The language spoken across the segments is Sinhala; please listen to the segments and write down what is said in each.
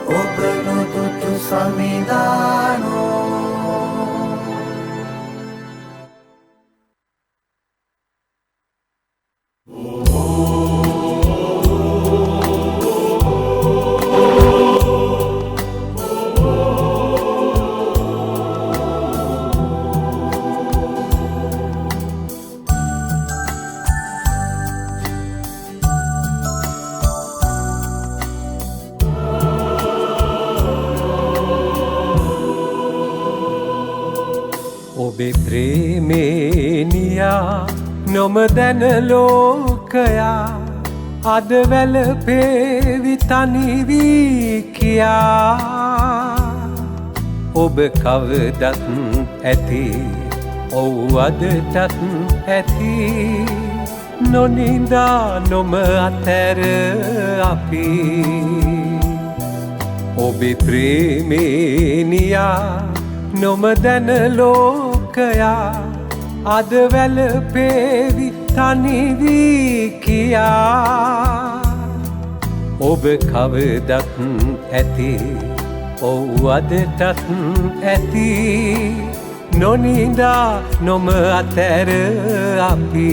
ඔබ නොදුටු සමිදානෝ ඔබේ ප්‍රේමේනියා නොම දැන ලෝකයා අද වැළපේවි තනි වී කියා ඔබ කවදත් ඇති ඔව් අදටත් ඇති නොනිදා නොම අතර අපි ඔබේ ප්‍රේමේනියා නොම දැන ලෝකයා අද වැළපේවි තනි වී කියා ඔබ කවදත් ඇති ඔව් අදටත් ඇති නොනිදා නොම අතර අපි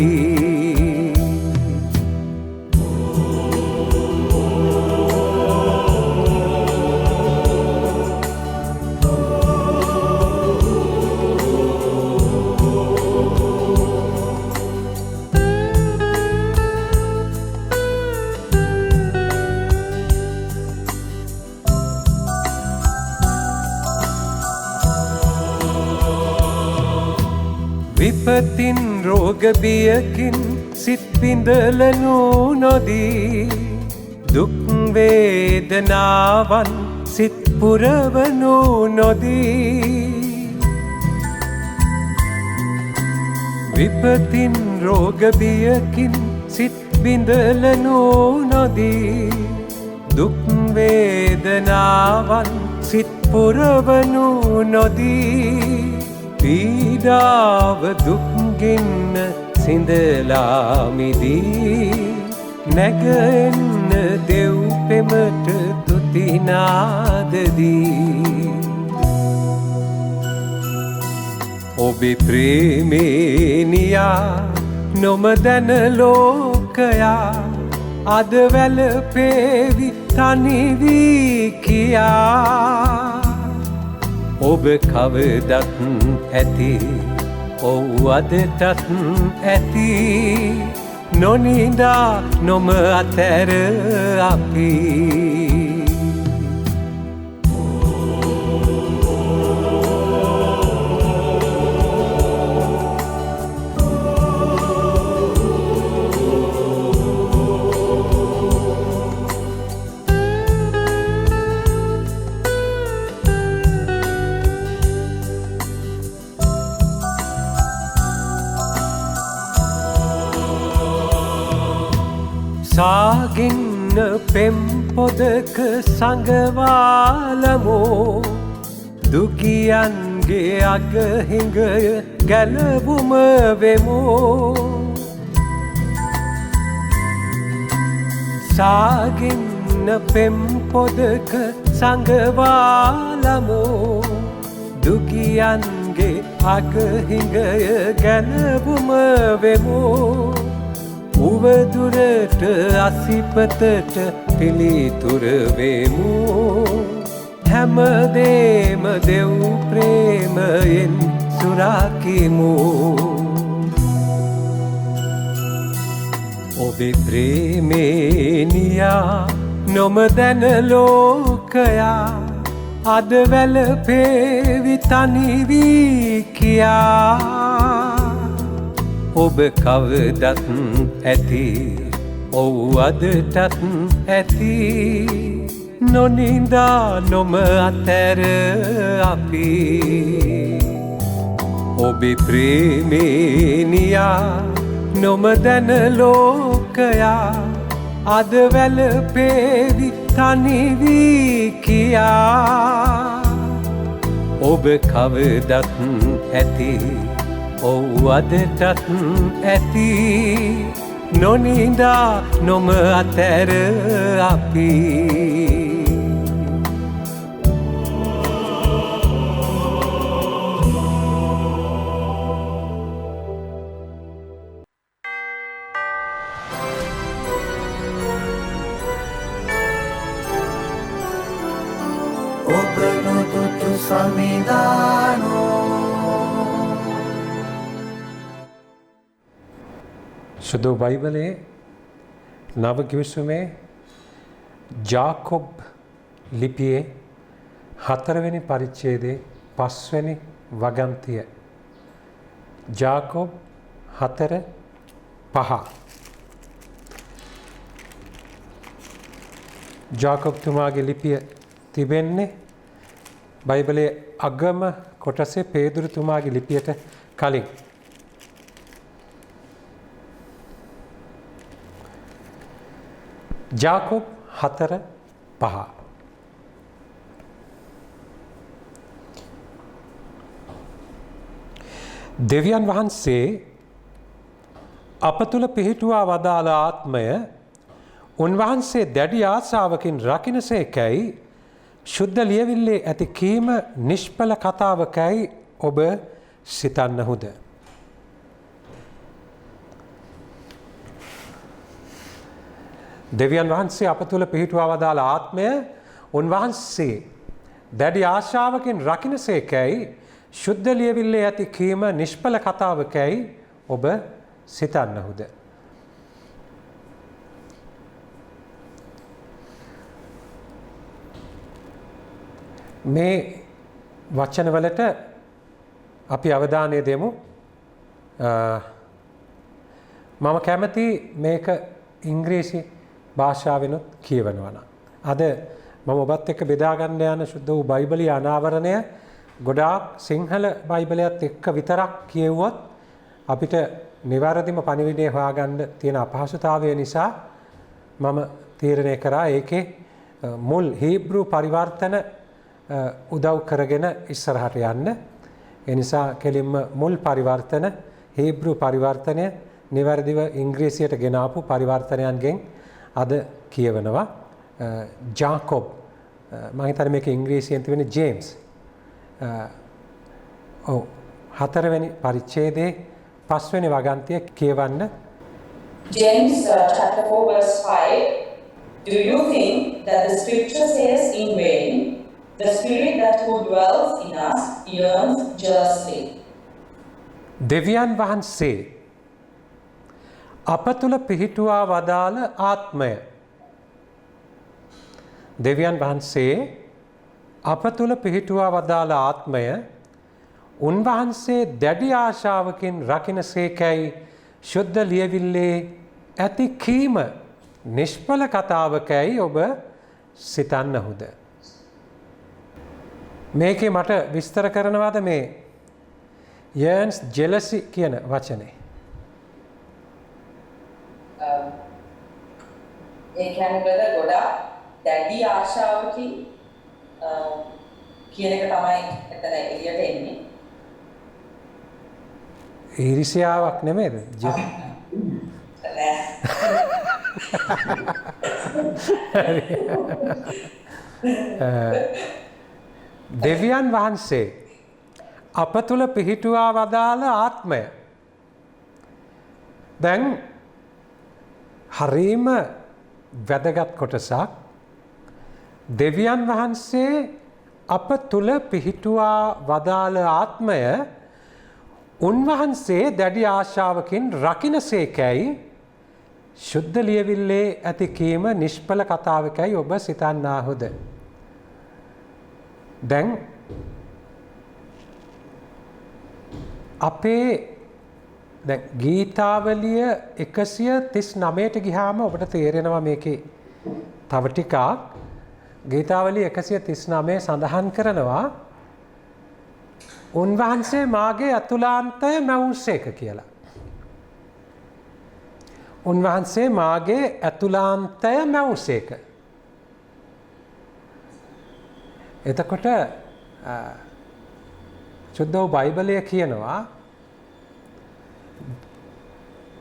විපතින් රෝග බියකින් සිත් බිඳලනු නොදී දුක් වේදනාවන් සිත් පුරවනු නොදී විපතින් රෝග බියකින් සිත් බිඳලනු නොදී දුක් වේදනාවන් සිත් පුරවනු නොදී පීඩාව දුක්ගින්න සිඳලා මිදී නැගෙන්න දෙව් පෙමට තුතිනාදදී ඔබේ ප්‍රේමේනියා නොම දැන ලෝකයා අද වැළපේවි තනි වී කියා ඔබ කවදත් ඇති ඔව් අදටත් ඇති නොනිදා නොම අතර අපි සාගින්න පෙම් පොදක සඟවාලමෝ දුගියන්ගේ අගහිඟය ගැලවුම වෙමෝ සාගින්න පෙම් පොදක සඟවාලමෝ දුගියන්ගේ අගහිඟය ගැලවුම වෙමෝ උවදුරට අසිපතට පිළිතුර වෙමු හැමදේම දෙව් ප්‍රේමයෙන් සුරකිමු ඔබේ ප්‍රේමේනියා නොම දැන ලෝකයා අද වැළපේවි තනි වී කියා ඔබ කවදත් ඇති ඔව් අදටත් ඇති නොනිදා නොම අතර අපි ඔබේ ප්‍රේමේනියා නොම දැන ලෝකයා අද වැළපේවි තනි වී කියා ඔබ කවදත් ඇති ඔව් අදටත් ඇති නොනිදා නොම අතර අපි සමිදානෝ शुद्ध बाइबले नव गिविसुमे जाकोब लिपिये 4 වෙනි පරිච්ඡේදයේ 5 වෙනි වගන්තිය ජාකොබ් 4:5 ජාකොබ් තුමාගේ ලිපිය තිබෙන්නේ බයිබලයේ අගම කොටසේ පේදුරු තුමාගේ ලිපියට කලින් ජාකොබ් 4:5 දෙවියන් වහන්සේ අප තුළ පිහිටුවා වදාළ ආත්මය උන්වහන්සේ දැඩි ආසාවකින් රකින්නසේකයි ශුද්ධ ලියවිල්ලේ ඇති කීම නිෂ්ඵල කතාවකයි ඔබ සිතන්නහුද දෙවියන් වහන්සේ අප තුළ පිහිටුවා වදාළ ආත්මය උන්වහන්සේ දැඩි ආශාවකින් රකින්නසේකයි ශුද්ධ ලියවිල්ලේ ඇති කීම නිෂ්ඵල කතාවකයි ඔබ සිතන්නහුද මේ වචනවලට අපි අවධානය දෙමු මම කැමති මේක ඉංග්‍රීසි භාෂාවෙනුත් කියවනවා නම් අද මම ඔබත් එක්ක බෙදා ගන්න යන සුද්ධ වූ බයිබලීය අනාවරණය ගොඩාක් සිංහල බයිබලයත් එක්ක විතරක් කියවුවොත් අපිට නිවැරදිම පණිවිඩය හොයාගන්න තියෙන අපහසුතාවය නිසා මම තීරණය කරා ඒකේ මුල් හීබ්‍රු පරිවර්තන උදව් කරගෙන ඉස්සරහට යන්න. ඒ නිසා කෙලින්ම මුල් පරිවර්තන හීබ්‍රු පරිවර්තනය නිවැරදිව ඉංග්‍රීසියට ගෙන ආපු පරිවර්තනයන්ගෙන් අද කියවනවා. ජාකොබ් මම හිතන්නේ මේක ඉංග්‍රීසියෙන් තිබෙන්නේ ජේම්ස්. ඔව් 4 වෙනි පරිච්ඡේදයේ 5 වෙනි වගන්තිය කියවන්න. James chapter 4 verse 5. Do you think that the scripture says in vain, the spirit that who dwells in us yearns jealously? දෙවියන් වහන්සේ අප තුළ පිහිටුවා වදාළ ආත්මය දෙවියන් වහන්සේ අප තුළ පිහිටුවා වදාළ ආත්මය උන්වහන්සේ දැඩි ආශාවකින් රකින්නසේකයි ශුද්ධ ලියවිල්ලේ ඇති කීම නිෂ්ඵල කතාවකයි ඔබ සිතන්නහුද මේකේ මට විස්තර කරනවාද මේ yearns jealousy කියන වචනේ ඒ කියන්නේ ගොඩාක් දැඩි ආශාවකින් කියන එක තමයි එතන එළියට එන්නේ. ඊර්ෂ්‍යාවක් නෙමෙයිද? දෙවියන් වහන්සේ අප තුළ පිහිටුවා වදාළ ආත්මය දැන් හරීම වැදගත් කොටසක් දෙවියන් වහන්සේ අප තුළ පිහිටුවා වදාළ ආත්මය උන්වහන්සේ දැඩි ආශාවකින් රකින්නසේකයි ශුද්ධ ලියවිල්ලේ ඇති කීම නිෂ්ඵල කතාවකයි ඔබ සිතන්නාහුද දැන් අපේ දැන් ගීතාවලිය 139ට ගියාම ඔබට තේරෙනවා මේකේ තව ටිකක් ගීතාවලිය 139 සඳහන් කරනවා උන්වහන්සේ මාගේ අතුලාන්තය මැවුසේක කියලා. උන්වහන්සේ මාගේ අතුලාන්තය මැවුසේක. එතකොට සුද්ධ බයිබලය කියනවා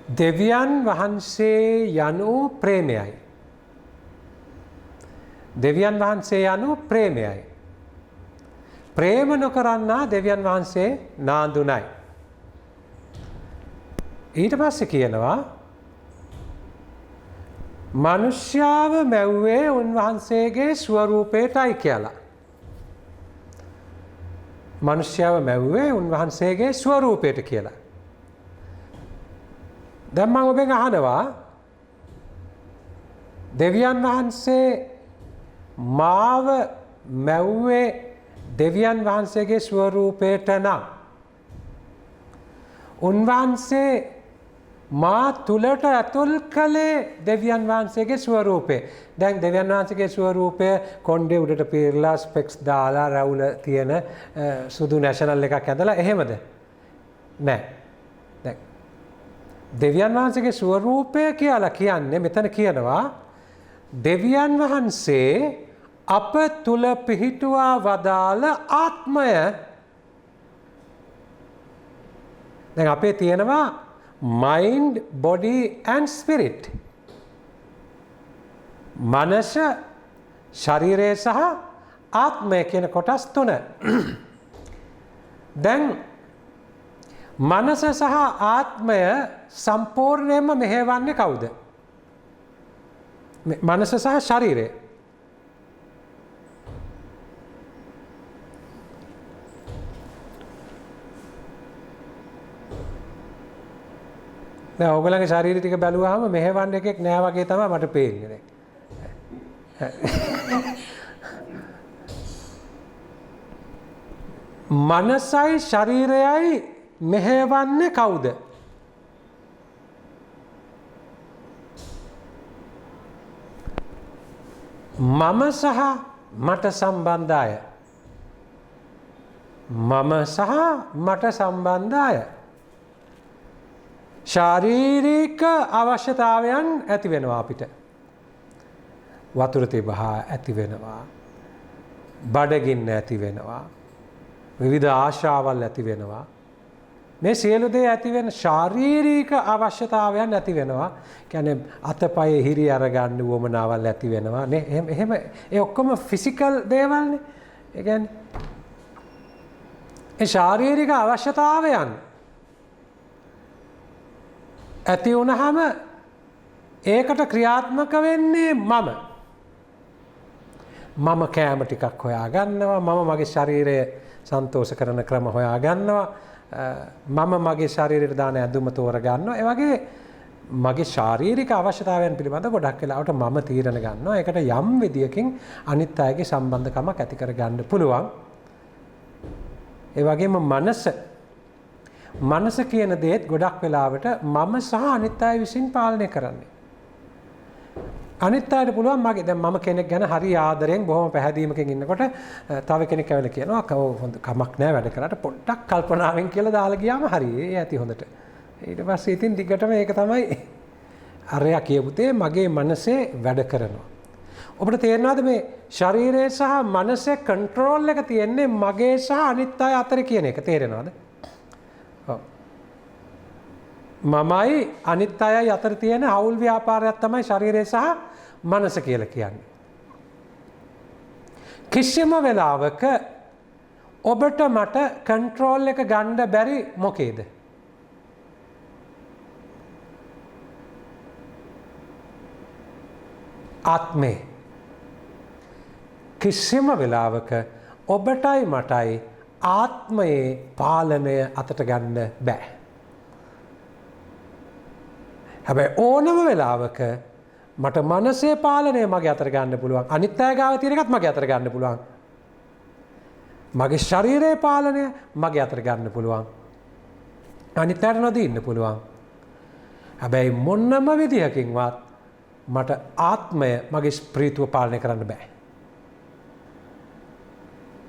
දෙවියන් වහන්සේ යනු ප්‍රේමයයි. දෙවියන් වහන්සේ යනු ප්‍රේමයයි. ප්‍රේම නොකරන්නා දෙවියන් වහන්සේ නාඳුනයි. ඊට පස්සේ කියනවා මනුෂ්‍යාව මැව්වේ උන්වහන්සේගේ ස්වරූපයටයි කියලා. මනුෂ්‍යව මැව්වේ උන්වහන්සේගේ ස්වරූපයට කියලා. දැන් මම ඔබෙන් අහනවා දෙවියන් වහන්සේ මාව මැව්වේ දෙවියන් වහන්සේගේ ස්වරූපයට නම් උන්වහන්සේ මා තුලට ඇතුල් කළේ දෙවියන් වහන්සේගේ ස්වරූපේ. දැන් දෙවියන් වහන්සේගේ ස්වරූපය කොණ්ඩේ උඩට පීරලා ස්පෙක්ස් දාලා රැවුල තියෙන සුදු නැෂනල් එකක් ඇඳලා එහෙමද? නෑ. දැන් දෙවියන් වහන්සේගේ ස්වරූපය කියලා කියන්නේ මෙතන කියනවා දෙවියන් වහන්සේ අප තුල පිහිටුවා වදාළ ආත්මය. දැන් අපේ තියෙනවා mind, body and spirit. මනස, ශරීරය සහ ආත්මය කියන කොටස් තුන. දැන් මනස සහ ආත්මය සම්පූර්ණයෙන්ම මෙහෙවන්නේ කවුද? මනස සහ ශරීරය. දැන් ඔයගොල්ලන්ගේ ශරීරය ටික බැලුවාම මෙහෙවන්න එකක් නෑ වගේ තමයි මට පේන්නේ දැන්. මනසයි ශරීරයයි මෙහෙවන්නේ කවුද? මම සහ මට සම්බන්ධ අය. මම සහ මට සම්බන්ධ අය. ශාරීරික අවශ්‍යතාවයන් ඇති වෙනවා අපිට. වතුර තිබහා ඇති වෙනවා. බඩගින්න ඇති වෙනවා. විවිධ ආශාවල් ඇති වෙනවා. මේ සියලු දේ ඇති වෙන ශාරීරික අවශ්‍යතාවයන් ඇති වෙනවා. කියන්නේ අතපය හිරි අරගන්න උවමනාවල් ඇති වෙනවා නේ. එහෙම ඒ ඔක්කොම ෆිසිකල් දේවල්නේ. ඒ කියන්නේ ඒ ශාරීරික අවශ්‍යතාවයන් ඇති වුණාම ඒකට ක්‍රියාත්මක වෙන්නේ මම. මම කෑම ටිකක් හොයා ගන්නවා. මම මගේ ශරීරය සන්තෝෂ කරන ක්‍රම හොයා ගන්නවා. මම මගේ ශරීරයට දාන ඇඳුම තෝර ගන්නවා. ඒ වගේ මගේ ශාරීරික අවශ්‍යතාවයන් පිළිබඳ ගොඩක් වෙලාවට මම තීරණ ගන්නවා. ඒකට යම් විදියකින් අනිත් අයගේ සම්බන්ධකමක් ඇති කර ගන්න පුළුවන්. ඒ වගේම මනස කියන දේත් ගොඩක් වෙලාවට මම සහ අනිත් අය විසින් පාලනය කරන්නේ. අනිත් අයට පුළුවන් මගේ දැන් මම කෙනෙක් ගැන හරි ආදරෙන් බොහොම පැහැදීමකින් ඉන්නකොට තව කෙනෙක් ඇවිල්ලා කියනවා හොඳ කමක් නැහැ වැඩ කරාට පොඩ්ඩක් කල්පනාවෙන් කියලා දාලා ගියාම හරි ඒ ඇති හොඳට. ඊට පස්සේ ඉතින් දිගටම ඒක තමයි අරයා කියපු දේ මගේ මනසේ වැඩ කරනවා. ඔබට තේරෙනවද මේ ශරීරය සහ මනසේ කන්ට්‍රෝල් එක තියෙන්නේ මගේ සහ අනිත් අය අතර කියන එක තේරෙනවද? මමයි අනිත් අයයි අතර තියෙන අවුල් ව්‍යාපාරයක් තමයි ශරීරය සහ මනස කියලා කියන්නේ. කිසිම වෙලාවක ඔබට මට කන්ට්‍රෝල් එක ගන්න බැරි මොකේද? ආත්මේ. කිසිම වෙලාවක ඔබටයි මටයි ආත්මයේ පාලනය අතට ගන්න බෑ. හැබැයි ඕනම වෙලාවක මට මනසේ පාලනය මගේ අතට ගන්න පුළුවන්. අනිත් අය ගාව තියෙන එකත් මගේ අතට ගන්න පුළුවන්. මගේ ශරීරයේ පාලනය මගේ අතට ගන්න පුළුවන්. අනිත් අයට නොදී ඉන්න පුළුවන්. හැබැයි මොන්නම විදියකින්වත් මට ආත්මය මගේ ස්ප්‍රීතුව පාලනය කරන්න බෑ.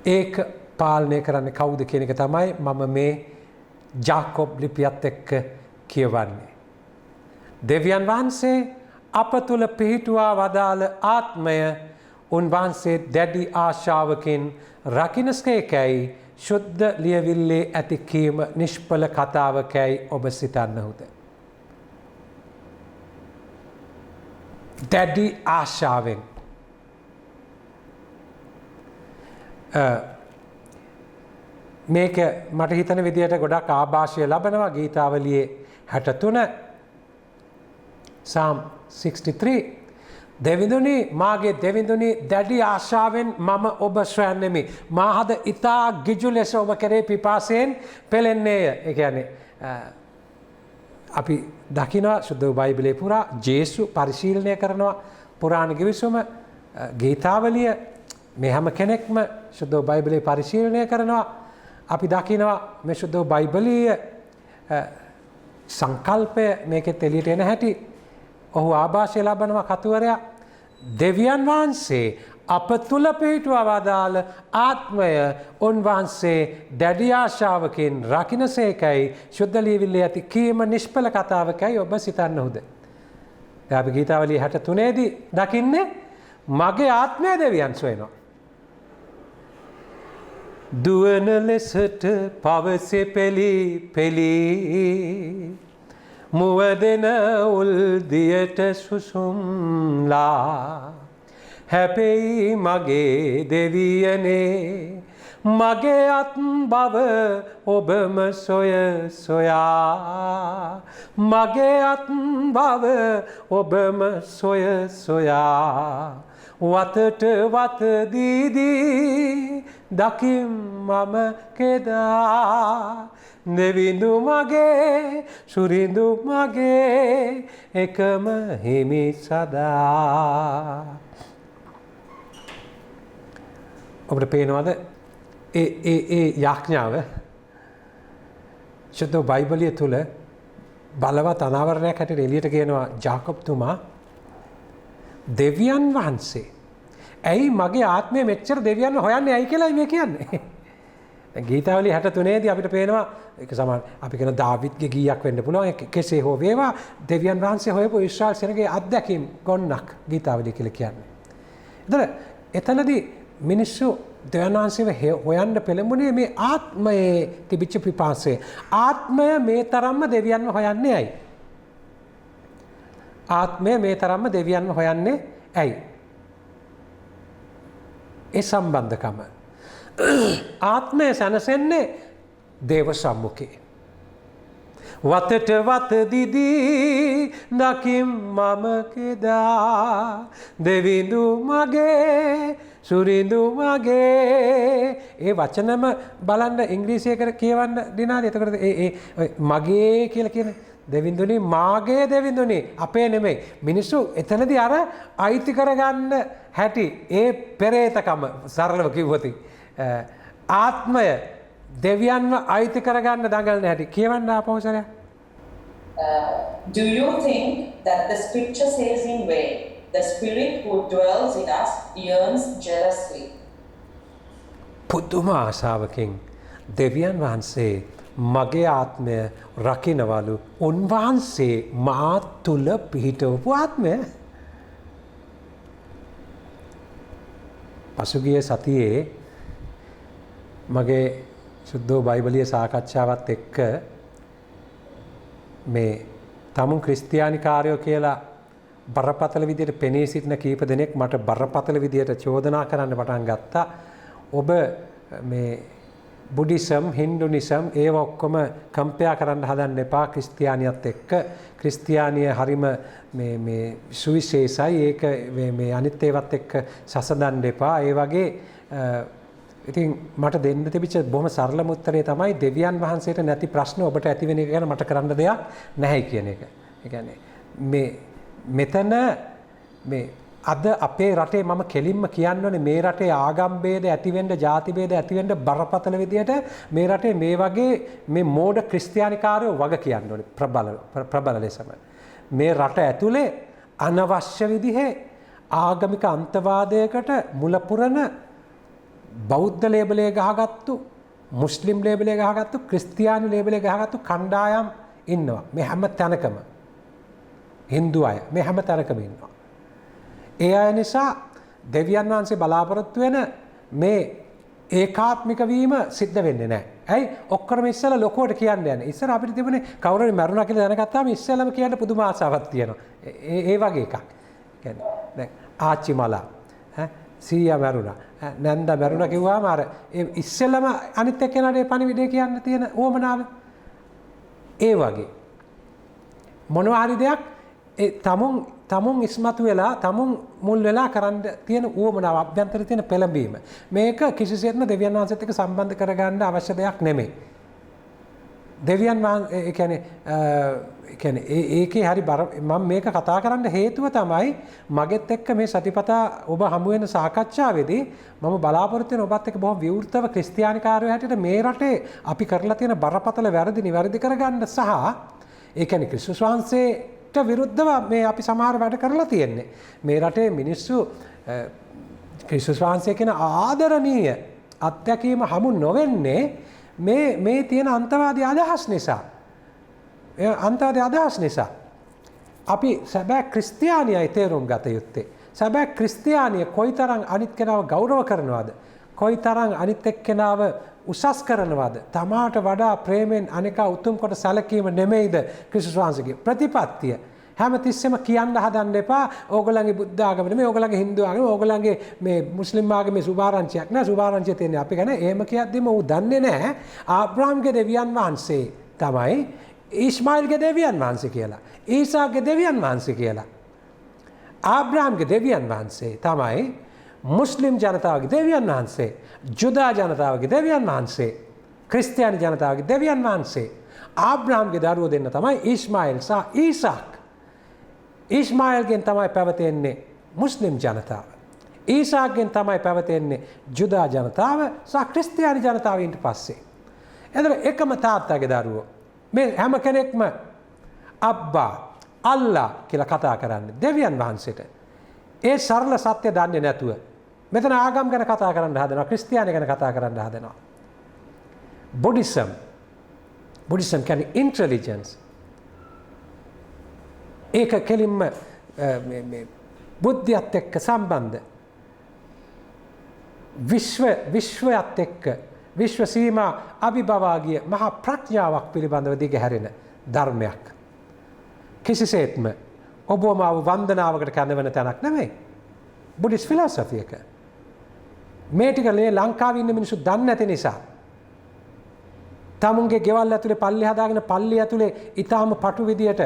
ඒක පාලනය කරන්නේ කවුද කියන එක තමයි මම මේ ජාකොබ් ලිපියත් එක්ක කියවන්නේ. දෙවියන් වහන්සේ අප තුළ පිහිටුවා වදාළ ආත්මය උන්වහන්සේ දැඩි ආශාවකින් රකින්නස්කේකැයි ශුද්ධ ලියවිල්ලේ ඇති කීම නිෂ්ඵල කතාවකැයි ඔබ සිතන්නහුද? දැඩි ආශාවෙන් මේක මට හිතන විදියට ගොඩක් ආభాෂය ලබනවා. ගීතාවලියේ 63 Psalm 63 දෙවිඳුනි මාගේ දෙවිඳුනි දැඩි ආශාවෙන් මම ඔබ සොයන්නෙමි. මාහද ඉතා ගිජු ලෙස ඔබ කෙරේ පිපාසයෙන් පෙළෙන්නේය. ඒ කියන්නේ අපි දකිනවා සුද්ධ බයිබලයේ පුරා ජේසු පරිශීලනය කරනවා පුරාණ ගිවිසුම ගීතාවලිය මේ හැම කෙනෙක්ම සුද්ධ බයිබලයේ පරිශීලනය කරනවා. අපි දකිනවා මේ සුද්ධ බයිබලීය සංකල්පය මේකෙත් එළියට එන හැටි. ඔහු ආభాෂය ලබනවා කතුවරයා. දෙවියන් වහන්සේ අප තුල පිහිටුවා වදාළ ආත්මය උන්වහන්සේ දැඩි ආශාවකින් රකින්නසේකයි සුද්ධ ලියවිල්ලේ ඇති කීම නිෂ්ඵල කතාවකයි ඔබ සිතන්නහුද? දැන් අපි ගීතාවලිය 63 දී දකින්නේ මගේ ආත්මය දෙවියන් සොයනවා. දුවන ලෙසට පවසේ පෙළි මුවදෙන උල්දියට සුසුම්ලා හැපෙයි මගේ දෙවියනේ මගේ අත් බව ඔබම සොය සොයා මගේ අත් බව ඔබම සොය සොයා වතට වත දීදී දකිම් මම කෙදා දෙවිඳු මගේ සුරිඳු මගේ එකම හිමි සදා. ඔබට පේනවද ඒ යාඥාව සුද්ධ බයිබලිය තුල බලවත් අනාවරණයක් හැටියට එළියට කියනවා ජාකබ්තුමා දෙවියන් වහන්සේ ඇයි මගේ ආත්මය මෙච්චර දෙවියන්ව හොයන්නේ ඇයි කියලායි මේ කියන්නේ. ගීතාවලිය 63 දී අපිට පේනවා ඒක සමාන අපි කියන දාවිත්ගේ ගීයක් වෙන්න පුළුවන් කෙසේ හෝ වේවා දෙවියන් වහන්සේ හොයපු ඊශ්‍රායල් සෙනගේ අත්දැකීම් ගොන්නක් ගීතාවලිය කියලා කියන්නේ. එතනදී මිනිස්සු දෙවියන් වහන්සේව හොයන්න පෙළඹුණේ මේ ආත්මයේ තිබිච්ච පිපාසය. ආත්මය මේ තරම්ම දෙවියන්ව හොයන්නේ ඇයි? ආත්මය මේ තරම්ම දෙවියන්ව හොයන්නේ ඇයි? ඒ සම්බන්ධකම ආත්මය සැනසෙන්නේ දේව සම්මුඛේ. වතට වත දිදී දකිම් මම කෙදා දෙවිඳු මගේ සුරිඳු මගේ. ඒ වචනම බලන්න ඉංග්‍රීසියකට කියවන්න දිනාද. එතකොට ඒ මගේ කියලා කියන්නේ දෙවිඳුනි මාගේ දෙවිඳුනි අපේ නෙමෙයි. මිනිස්සු එතනදී අර අයිති කරගන්න හැටි ඒ පෙරේතකම සරලව කිව්වොත් ආත්මය දෙවියන්ව අයිති කරගන්න දඟලන හැටි කියවන්න ආපෞසරයක්. Do you think that the scripture says in vain, the spirit who dwells in us yearns jealously? පුදුම ආශාවකින් දෙවියන් වහන්සේ මගේ ආත්මය රකින්නවලු. උන්වහන්සේ මා තුල පිහිටවපු ආත්මය. පසුගිය සතියේ මගේ සුද්ධ බයිබලීය සාකච්ඡාවත් එක්ක මේ තමුන් ක්‍රිස්තියානිකාරයෝ කියලා බරපතල විදියට පෙනී සිටින කීප දෙනෙක් මට බරපතල විදියට චෝදනා කරන්න පටන් ගත්තා. ඔබ මේ බුද්දිසම් හින්දුනිසම් ඒව ඔක්කොම කම්පෙයා කරන්න හදන්න එපා ක්‍රිස්තියානියත් එක්ක. ක්‍රිස්තියානිය හරිම මේ සුවිශේෂයි. ඒක මේ අනිත් ඒවත් එක්ක සසඳන්න එපා. ඒ වගේ ඉතින් මට දෙන්න තිබිච්ච බොහොම සරලම උත්තරේ තමයි දෙවියන් වහන්සේට නැති ප්‍රශ්න ඔබට ඇති වෙන එක ගැන මට කරන්න දෙයක් නැහැ කියන එක. ඒ කියන්නේ මෙතන මේ අද අපේ රටේ මම කෙලින්ම කියන්න ඕනේ මේ රටේ ආගම් ભેද ඇති වෙන්න ಜಾති ભેද ඇති වෙන්න බරපතල විදියට මේ රටේ මේ වගේ මේ මෝඩ ක්‍රිස්තියානිකාරයෝ වග කියන්න ඕනේ ප්‍රබල ලෙසම. මේ රට ඇතුලේ අනවශ්‍ය විදිහේ ආගමික අන්තවාදයකට මුල පුරන බෞද්ධ ලේබලේ ගහගත්තු මුස්ලිම් ලේබලේ ගහගත්තු ක්‍රිස්තියානි ලේබලේ ගහගත්තු කණ්ඩායම් ඉන්නවා මේ හැම තැනකම. හින්දු අය මේ හැම තැනකම ඉන්නවා. ඒ අය නිසා දෙවියන් වහන්සේ බලාපොරොත්තු වෙන මේ ඒකාත්මික වීම සිද්ධ වෙන්නේ නැහැ. ඇයි? ඔක්කොම ඉස්සෙල්ලා ලොකුවට කියන්න යන්නේ. ඉස්සර අපිට තිබුණේ කවුරු හරි මරුණා කියලා දැනගත්තාම ඉස්සෙල්ලාම කියන්න පුදුම ආසාවක් තියෙනවා. ඒ වගේ එකක්. කියන්නේ දැන් ආච්චි මලා සීයා මරුණා නැන්දා මරුණා කිව්වම අර ඉස්සෙල්ලම අනිත් එක්කෙනාට ඒ පණිවිඩය කියන්න තියෙන ඕමනාව ඒ වගේ මොනවා හරි දෙයක් තමුන් ඉස්මතු වෙලා තමුන් මුල් වෙලා කරන්න තියෙන උවමනාව අභ්‍යන්තර තියෙන පෙළඹීම. මේක කිසිසේත්ම දෙවියන් වහන්සේත් එක්ක සම්බන්ධ කරගන්න අවශ්‍ය දෙයක් නෙමෙයි. දෙවියන් වහන්සේ කියන්නේ ඒකේ හරි මම මේක කතා කරන්න හේතුව තමයි මගෙත් එක්ක මේ සතිපතා ඔබ හමු වෙන සාකච්ඡාවේදී මම බලාපොරොත්තු වෙන ඔබත් එක්ක බොහොම විවෘතව ක්‍රිස්තියානිකාරයෝ හැටියට මේ රටේ අපි කරලා තියෙන බරපතල වැරදි නිවැරදි කරගන්න සහ ඒ කියන්නේ ක්‍රිස්තුස් වහන්සේට විරුද්ධව මේ අපි සමහර වැඩ කරලා තියෙන්නේ. මේ රටේ මිනිස්සු ක්‍රිස්තුස් වහන්සේ කියන ආදරණීය අත්දැකීම හමු නොවෙන්නේ මේ තියෙන අන්තවාදී අදහස් නිසා. අන්තවාදී අදහස් නිසා. අපි සැබෑ ක්‍රිස්තියානියයි තේරුම් ගත යුත්තේ. සැබෑ ක්‍රිස්තියානිය කොයිතරම් අනිත් කෙනාව ගෞරව කරනවද? කොයිතරම් අනිත් එක්කෙනාව උසස් කරනවද? තමාට වඩා ප්‍රේමෙන් අනිකා උතුම් කොට සැලකීම නෙමෙයිද ක්‍රිස්තුස් වහන්සේගේ ප්‍රතිපත්තිය. හැමතිස්සෙම කියන්න හදන්න එපා ඕගොල්ලන්ගේ බුද්ධ ආගම නෙමෙයි ඕගොල්ලන්ගේ හින්දු ආගම ඕගොල්ලන්ගේ මේ මුස්ලිම් ආගමේ සුභාරංචියක් නෑ සුභාරංචිය තියෙන්නේ අපි ගැන එහෙම කියද්දිම ඌ දන්නේ නෑ ආබ්‍රාම්ගේ දෙවියන් වහන්සේ තමයි ඉස්මායිල්ගේ දෙවියන් වහන්සේ කියලා ඊසාගේ දෙවියන් වහන්සේ කියලා ආබ්‍රාම්ගේ දෙවියන් වහන්සේ තමයි මුස්ලිම් ජනතාවගේ දෙවියන් වහන්සේ ජුදා ජනතාවගේ දෙවියන් වහන්සේ ක්‍රිස්තියානි ජනතාවගේ දෙවියන් වහන්සේ ආබ්‍රාම්ගේ දරුවෝ දෙන්න තමයි ඉස්මායිල් සහ ඊසාක් ඉස්මායිල්ගෙන් තමයි පැවතෙන්නේ මුස්ලිම් ජනතාව. ඊසාක්ගෙන් තමයි පැවතෙන්නේ ජුදා ජනතාව සහ ක්‍රිස්තියානි ජනතාව ඊට පස්සේ. එතකොට එකම තාත්තාගේ දරුවෝ. මේ හැම කෙනෙක්ම අබ්බා අල්ලා කියලා කතා කරන්නේ දෙවියන් වහන්සේට. ඒ සරල සත්‍ය දන්නේ නැතුව මෙතන ආගම් ගැන කතා කරන්න හදනවා ක්‍රිස්තියානි ගැන කතා කරන්න හදනවා. බුද්දිසම් කියන්නේ ඉන්ටෙලිජන්ස්. ඒක කෙලින්ම බුද්ධියත් එක්ක සම්බන්ධ විශ්වයත් එක්ක විශ්ව සීමා අභිබවා ගිය මහා ප්‍රඥාවක් පිළිබඳව දිගහැරෙන ධර්මයක්. කිසිසේත්ම ඔබව මාව වන්දනාවකට කැඳවන තැනක් නෙමෙයි. බුද්දිස් ෆිලොසොෆි එක. මේ ටික ලංකාවේ ඉන්න මිනිස්සු දන්නේ නැති නිසා තමුන්ගේ ගෙවල් ඇතුලේ පල්ලි හදාගෙන පල්ලි ඇතුලේ ඊටාම පටු විදියට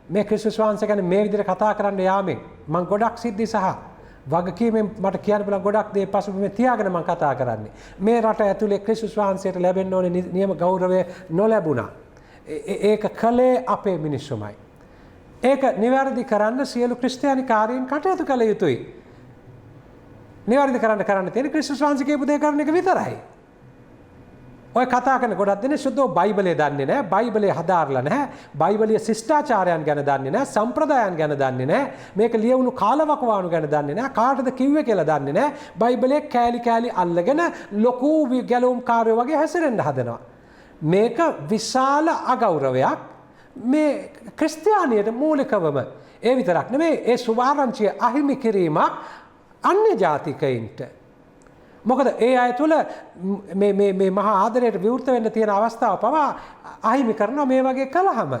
මේ ක්‍රිස්තුස් වහන්සේ ගැන මේ විදිහට කතා කරන්න යාමෙන් මම ගොඩක් සිද්ධි සහ වගකීමෙන් මට කියන්න පුළුවන් ගොඩක් දේ පසුබිමේ තියාගෙන මම කතා කරන්නේ. මේ රට ඇතුලේ ක්‍රිස්තුස් වහන්සේට ලැබෙන්න ඕනේ නියම ගෞරවය නොලැබුණා. ඒක කලේ අපේ මිනිස්සුමයි. ඒක නිවැරදි කරන්න සියලු ක්‍රිස්තියානිකාරයන් කටයුතු කළ යුතුයි. නිවැරදි කරන්න තියෙන ක්‍රිස්තුස් වහන්සේ කියපු දේ කරන එක විතරයි. ඔය කතා කරන ගොඩක් දෙනෙක් සුද්ධෝ බයිබලය දන්නේ නැහැ. බයිබලය හදාarලා නැහැ. බයිබලීය ශිෂ්ටාචාරයන් ගැන දන්නේ නැහැ. සම්ප්‍රදායන් ගැන දන්නේ නැහැ. මේක ලියවුණු කාලවකවානු ගැන දන්නේ නැහැ. කාටද කිව්වේ කියලා දන්නේ නැහැ. බයිබලයේ කෑලි අල්ලගෙන ලොකු ගැලවුම්කාරයෝ වගේ හැසිරෙන්න හදනවා. මේක විශාල අගෞරවයක් මේ ක්‍රිස්තියානියට මූලිකවම. ඒ විතරක් නෙමෙයි ඒ සුභාරංචිය අහිමි කිරීමක් අන්‍ය ජාතිකයින්ට. මොකද ඒ අය තුළ මේ මහා ආදරයට විවෘත වෙන්න තියෙන අවස්ථාව පවා අහිමි කරනවා මේ වගේ කළාම.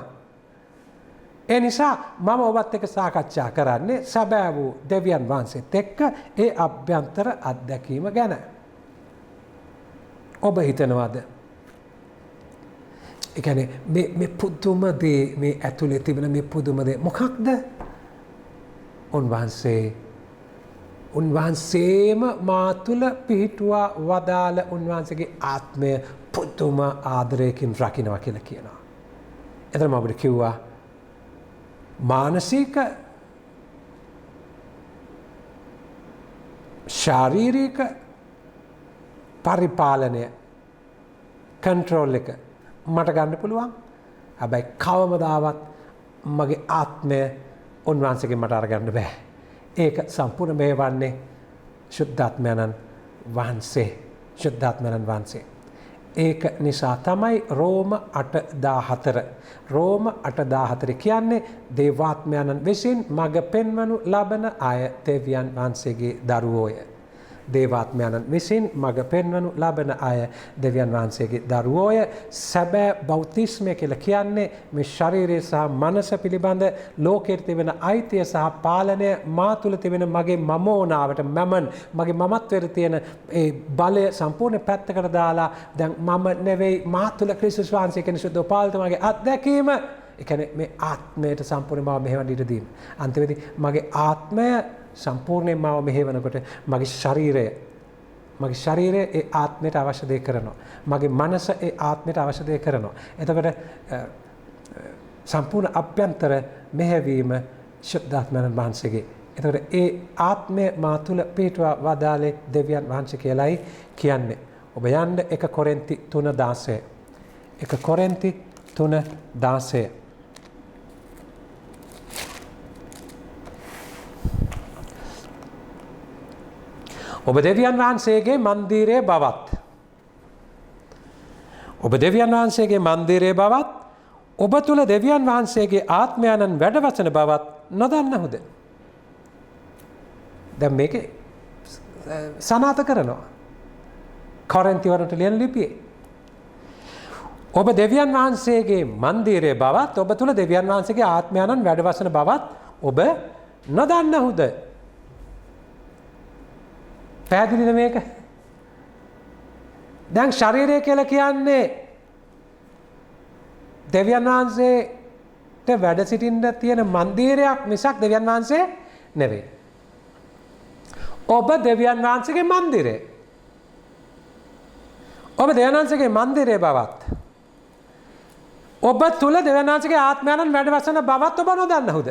ඒ නිසා මම ඔබත් එක්ක සාකච්ඡා කරන්නේ සැබෑ වූ දෙවියන් වහන්සේත් එක්ක ඒ අභ්‍යන්තර අත්දැකීම ගැන. ඔබ හිතනවාද? ඒ කියන්නේ මේ පුදුම දේ මේ ඇතුලේ තිබෙන මේ පුදුම දේ මොකක්ද? උන්වහන්සේම මා තුළ පිහිටුවා වදාළ උන්වහන්සේගේ ආත්මය පුදුම ආදරයකින් රකින්නවා කියලා කියනවා. එතන මම ඔබට කිව්වා මානසික ශාරීරික පරිපාලනය කන්ට්‍රෝල් එක මට ගන්න පුළුවන්. හැබැයි කවමදාවත් මගේ ආත්මය උන්වහන්සේගෙන් මට අරගන්න බෑ. ඒක සම්පූර්ණ මේ වන්නේ ශුද්ධාත්මයන්න් වහන්සේ. ඒක නිසා තමයි රෝම 8:14. රෝම 8:14 කියන්නේ දේවාත්මයන්න් විසින් මඟ පෙන්වනු ලබන අය දෙවියන් වහන්සේගේ දරුවෝය. දේවාත්මයන්න් විසින් මඟ පෙන්වනු ලබන අය දෙවියන් වහන්සේගේ දරුවෝය. සැබෑ බෞතිස්මය කියලා කියන්නේ මේ ශරීරය සහ මනස පිළිබඳ ලෝකයට තිබෙන අයිතිය සහ පාලනය මා තුළ තිබෙන මගේ මමෝනාවට මගේ මමත්වයට තියෙන ඒ බලය සම්පූර්ණ පැත්තකට දාලා දැන් මම නෙවෙයි මා තුළ ක්‍රිස්තුස් වහන්සේ කෙනෙක් සුද්ධ පාලතුමාගේ අත්දැකීම ඒ කියන්නේ මේ ආත්මයට සම්පූර්ණයෙන්ම මාව මෙහෙවන්න ඉඩ දීම. අන්තිමේදී මගේ ආත්මය සම්පූර්ණයෙන්ම මාව මෙහෙවනකොට මගේ ශරීරය ඒ ආත්මයට අවශ්‍ය දේ කරනවා. මගේ මනස ඒ ආත්මයට අවශ්‍ය දේ කරනවා. එතකොට සම්පූර්ණ අභ්‍යන්තර මෙහෙවීම ශුද්ධාත්මයන් වහන්සේගේ. එතකොට ඒ ආත්මය මා තුළ පිහිටුවා වදාළේ දෙවියන් වහන්සේ කියලායි කියන්නේ. ඔබ යන්න 1 කොරින්ති 3:16. 1 කොරින්ති 3:16. ඔබ දෙවියන් වහන්සේගේ මන්දිරයේ බවත් ඔබ තුළ දෙවියන් වහන්සේගේ ආත්මයන්න් වැඩවසන බවත් නොදන්නහුද? දැන් මේක සනාත කරනවා කොරින්තිවරුන්ට ලියන ලිපියේ. ඔබ දෙවියන් වහන්සේගේ මන්දිරයේ බවත් ඔබ තුළ දෙවියන් වහන්සේගේ ආත්මයන්න් වැඩවසන බවත් ඔබ නොදන්නහුද? පැහැදිලිද මේක? දැන් ශරීරය කියලා කියන්නේ දෙවියන් වහන්සේට වැඩ සිටින්න තියෙන මන්දිරයක් මිසක් දෙවියන් වහන්සේ නෙවෙයි. ඔබ දෙවියන් වහන්සේගේ මන්දිරය. ඔබ දෙවියන් වහන්සේගේ මන්දිරයේ බවත් ඔබ තුල දෙවියන් වහන්සේගේ ආත්මයන්න් වැඩවසන බවත් ඔබ නොදන්නහුද?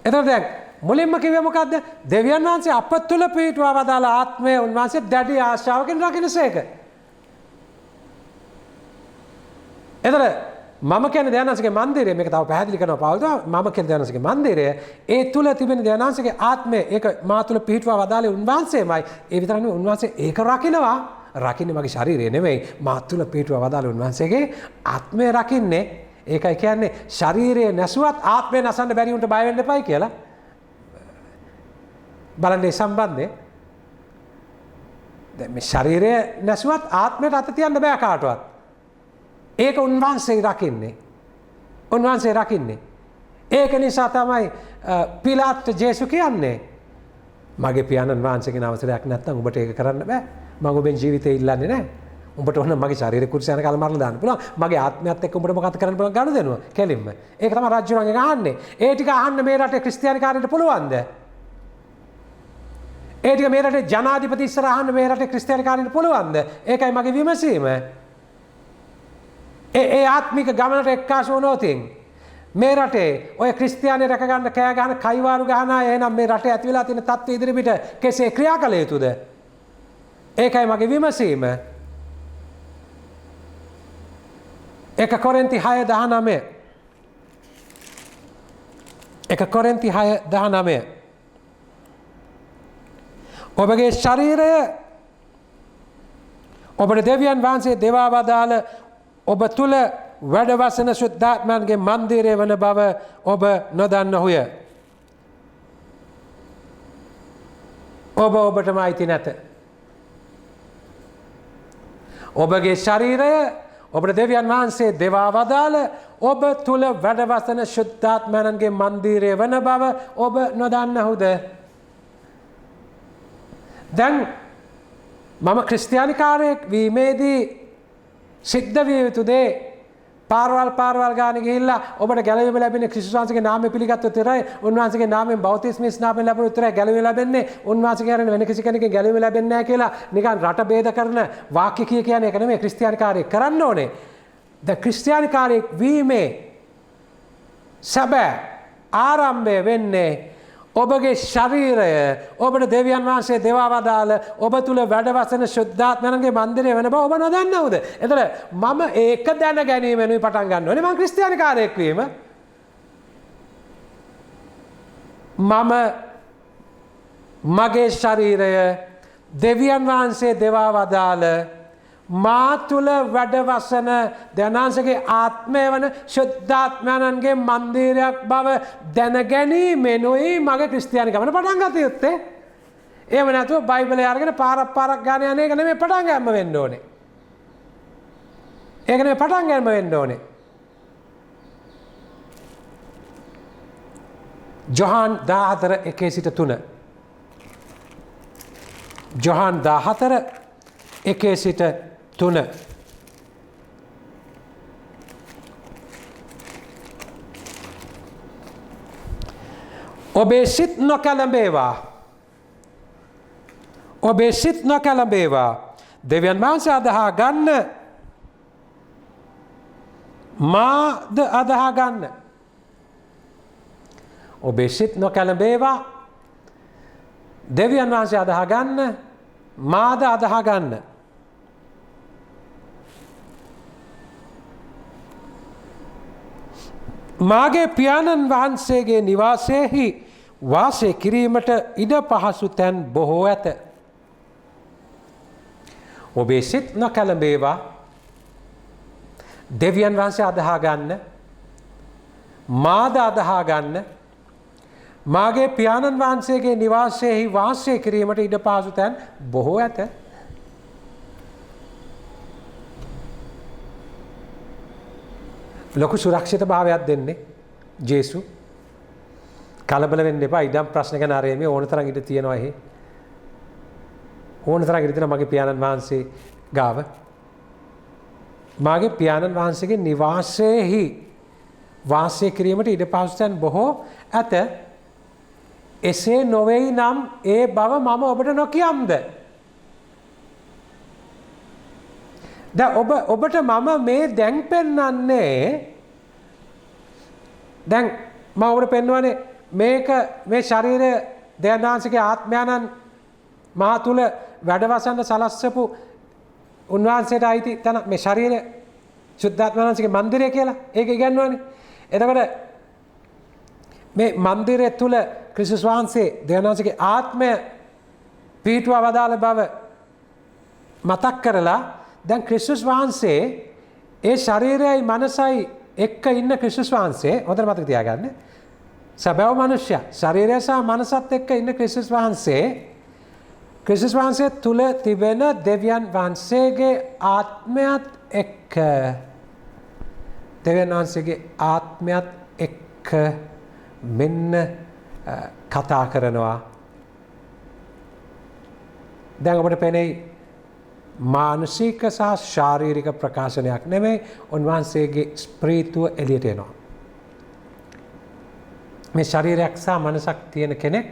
එතකොට දැන් මුලින්ම කිව්වේ මොකද්ද? දෙවියන් වහන්සේ අප තුල පිහිටුවා වදාළ ආත්මය උන්වහන්සේ දැඩි ආශාවකින් රකින්නසේක. එතකොට මම කියන්නේ දෙවියන් වහන්සේගේ මන්දිරය, මේක තව පැහැදිලි කරනවා පාවුල්. මම කියන්නේ දෙවියන් වහන්සේගේ මන්දිරය, ඒ තුල තිබෙන දෙවියන් වහන්සේගේ ආත්මය, ඒක මා තුල පිහිටුවා වදාළේ උන්වහන්සේමයි. ඒ විතරක් නෙවෙයි උන්වහන්සේ ඒක රකින්නවා. රකින්නේ මගේ ශරීරය නෙමෙයි, මා තුල පිහිටුවා වදාළේ උන්වහන්සේගේ ආත්මය රකින්නේ. ඒකයි කියන්නේ ශරීරය නැසුවත් ආත්මය නැසන්න බැරි උන්ට බය වෙන්න එපයි කියලා. බලන්න ඒ සම්බන්ධය. දැන් මේ ශරීරය නැසුවත් ආත්මයට අත තියන්න බෑ කාටවත්. ඒක උන්වහන්සේ රකින්නේ. උන්වහන්සේ රකින්නේ. ඒක නිසා තමයි පිලාත් ජේසු කියන්නේ මගේ පියාණන් වහන්සේගේ අවසරයක් නැත්නම් ඔබට ඒක කරන්න බෑ. මම ඔබෙන් ජීවිතේ ඉල්ලන්නේ නැහැ. උඹට ඕන මගේ ශරීරය කුරුසයන කාල මරලා දාන්න පුළුවන්. මගේ ආත්මයත් එක්ක උඹට මොකක්ද කරන්න පුළුවන් ගනුදෙනුව කෙලින්ම. ඒක තමයි රාජ්‍යරුවන්ගෙන් අහන්නේ. ඒ ටික අහන්න මේ රටේ ක්‍රිස්තියානිකාරයට පුළුවන්ද? ඒ ටික මේ රටේ ජනාධිපති ඉස්සර අහන්න මේ රටේ ක්‍රිස්තියානිකාරයට පුළුවන්ද? ඒකයි මගේ විමසීම. ඒ ආත්මික ගමනට එක්කාසු වුණොතින් මේ රටේ ඔය ක්‍රිස්තියානි රැක ගන්න කෑ ගහන කයිවාරු ගහන අය එහෙනම් මේ රටේ ඇති වෙලා තියෙන තත්ත්වය ඉදිරිපිට කෙසේ ක්‍රියා කළ යුතුද? ඒකයි මගේ විමසීම. 1 කොරින්ති 6:19 1 කොරින්ති 6:19 ඔබගේ ශරීරය ඔබට දෙවියන් වහන්සේ දෙවා වදාළ ඔබ තුල වැඩවසන ශුද්ධාත්මයන්ගේ මන්දිරය වන බව ඔබ නොදන්නහුය. ඔබටම අයිති නැත. ඔබගේ ශරීරය ඔබට දෙවියන් වහන්සේ දෙවා වදාළ ඔබ තුල වැඩවසන ශුද්ධාත්මයන්ගේ මන්දිරය වන බව ඔබ නොදන්නහුද? දැන් මම ක්‍රිස්තියානිකාරයෙක් වීමේදී සිද්ධ විය යුතු දේ පාරවල් ගාන ගිහිල්ලා ඔබට ගැලවීම ලැබෙන්නේ ක්‍රිස්තුස් වහන්සේගේ නාමයෙන් පිළිගත් උතරයි. උන්වහන්සේගේ නාමයෙන් බෞතිස්ම ස්නාපයෙන් ලැබුණ උතරයි ගැලවීම ලැබෙන්නේ. උන්වහන්සේ කියන වෙන කිසි කෙනෙක්ගෙන් ගැලවීම ලැබෙන්නේ නැහැ කියලා නිකන් රට ભેද කරන වාක්‍ය කියන එක නෙමෙයි ක්‍රිස්තියානිකාරයෙක් කරන්න ඕනේ. දැන් ක්‍රිස්තියානිකාරයෙක් වීමේ සැබෑ ආරම්භය වෙන්නේ ඔබගේ ශරීරය ඔබට දෙවියන් වහන්සේ දෙවා වදාළ ඔබ තුල වැඩවසන ශුද්ධාත්මයන්ගේ මන්දිරය වෙන බව ඔබ නොදන්නවද? එතකොට මම ඒක දැන ගැනීමෙනුයි පටන් ගන්න ඕනේ මම ක්‍රිස්තියානිකාරයෙක් වීම. මම මගේ ශරීරය දෙවියන් වහන්සේ දෙවා වදාළ මා තුල වැඩවසන දනාංශගේ ආත්මය වන ශුද්ධාත්මයන්ගේ මන්දිරයක් බව දැන ගැනීමෙනුයි මගේ ක්‍රිස්තියානි ගමන පටන් ගත යුත්තේ. එහෙම නැතුව බයිබලය අරගෙන පාරක් ගාන යන එක නෙමෙයි පටන් ගන්න වෙන්න ඕනේ. ඒක නෙමෙයි පටන් ගන්න වෙන්න ඕනේ. ජොහාන් 14:1-3 ජොහාන් 14:1-3 ඔබේ සිත් නොකැළඹේවා. ඔබේ සිත් නොකැළඹේවා. දෙවියන් වහන්සේ අදහා ගන්න. මාද අදහා ගන්න. ඔබේ සිත් නොකැළඹේවා. දෙවියන් වහන්සේ අදහා ගන්න. මාද අදහා ගන්න. මාගේ පියාණන් වහන්සේගේ නිවාසයෙහි වාසය කිරීමට ඉඩ පහසු තැන් බොහෝ ඇත. ඔබේ සිත් නොකැළඹේවා. දෙවියන් වහන්සේ අදහා ගන්න. මාද අදහා ගන්න. මාගේ පියාණන් වහන්සේගේ නිවාසයෙහි වාසය කිරීමට ඉඩ පහසු තැන් බොහෝ ඇත. ලොකු සුරක්ෂිත භාවයක් දෙන්නේ ජේසු. කලබල වෙන්න එපා. ඉඩම් ප්‍රශ්න ගැන ආරෙමේ ඕන තරම් ඉඩ තියෙනවා එහි. ඕන තරම් ඉඩ තියෙනවා මගේ පියාණන් වහන්සේ ගාව. මාගේ පියාණන් වහන්සේගේ නිවාසයෙහි වාසය කිරීමට ඉඩ පහසු තැන් බොහෝ ඇත. එසේ නොවේයි නම් ඒ බව මම ඔබට නොකියම්ද? දැන් ඔබට මම මේ දැන් පෙන්වන්නේ දැන් මම ඔබට පෙන්වන්නේ මේක මේ ශරීරය දෙවියන්වහන්සේගේ ආත්මයන්න් මා තුල වැඩවසන්න සලස්සපු උන්වහන්සේට අයිති තන මේ ශරීරය සුද්ධාත්මයන්ගේ මන්දිරය කියලා ඒක ඉගන්වන්නේ. එතකොට මේ මන්දිරය තුල ක්‍රිස්තුස් වහන්සේ දෙවියන්වහන්සේගේ ආත්මය පිහිටුවා වදාළ බව මතක් කරලා දැන් ක්‍රිස්තුස් වහන්සේ ඒ ශරීරයයි මනසයි එක්ක ඉන්න ක්‍රිස්තුස් වහන්සේ හොඳට මතක තියාගන්න. සැබෑ මනුෂ්‍ය ශරීරය සහ මනසත් එක්ක ඉන්න ක්‍රිස්තුස් වහන්සේ තුල තිබෙන දෙවියන් වහන්සේගේ ආත්මයත් එක්ක දෙවියන් වහන්සේගේ ආත්මයත් එක්ක මෙන්න කතා කරනවා. දැන් ඔබට පෙනෙයි මානසික සහ ශාරීරික ප්‍රකාශනයක් නෙමෙයි උන්වහන්සේගේ ස්ප්‍රීතුව එළියට එනවා. මේ ශරීරයක් සහ මනසක් තියෙන කෙනෙක්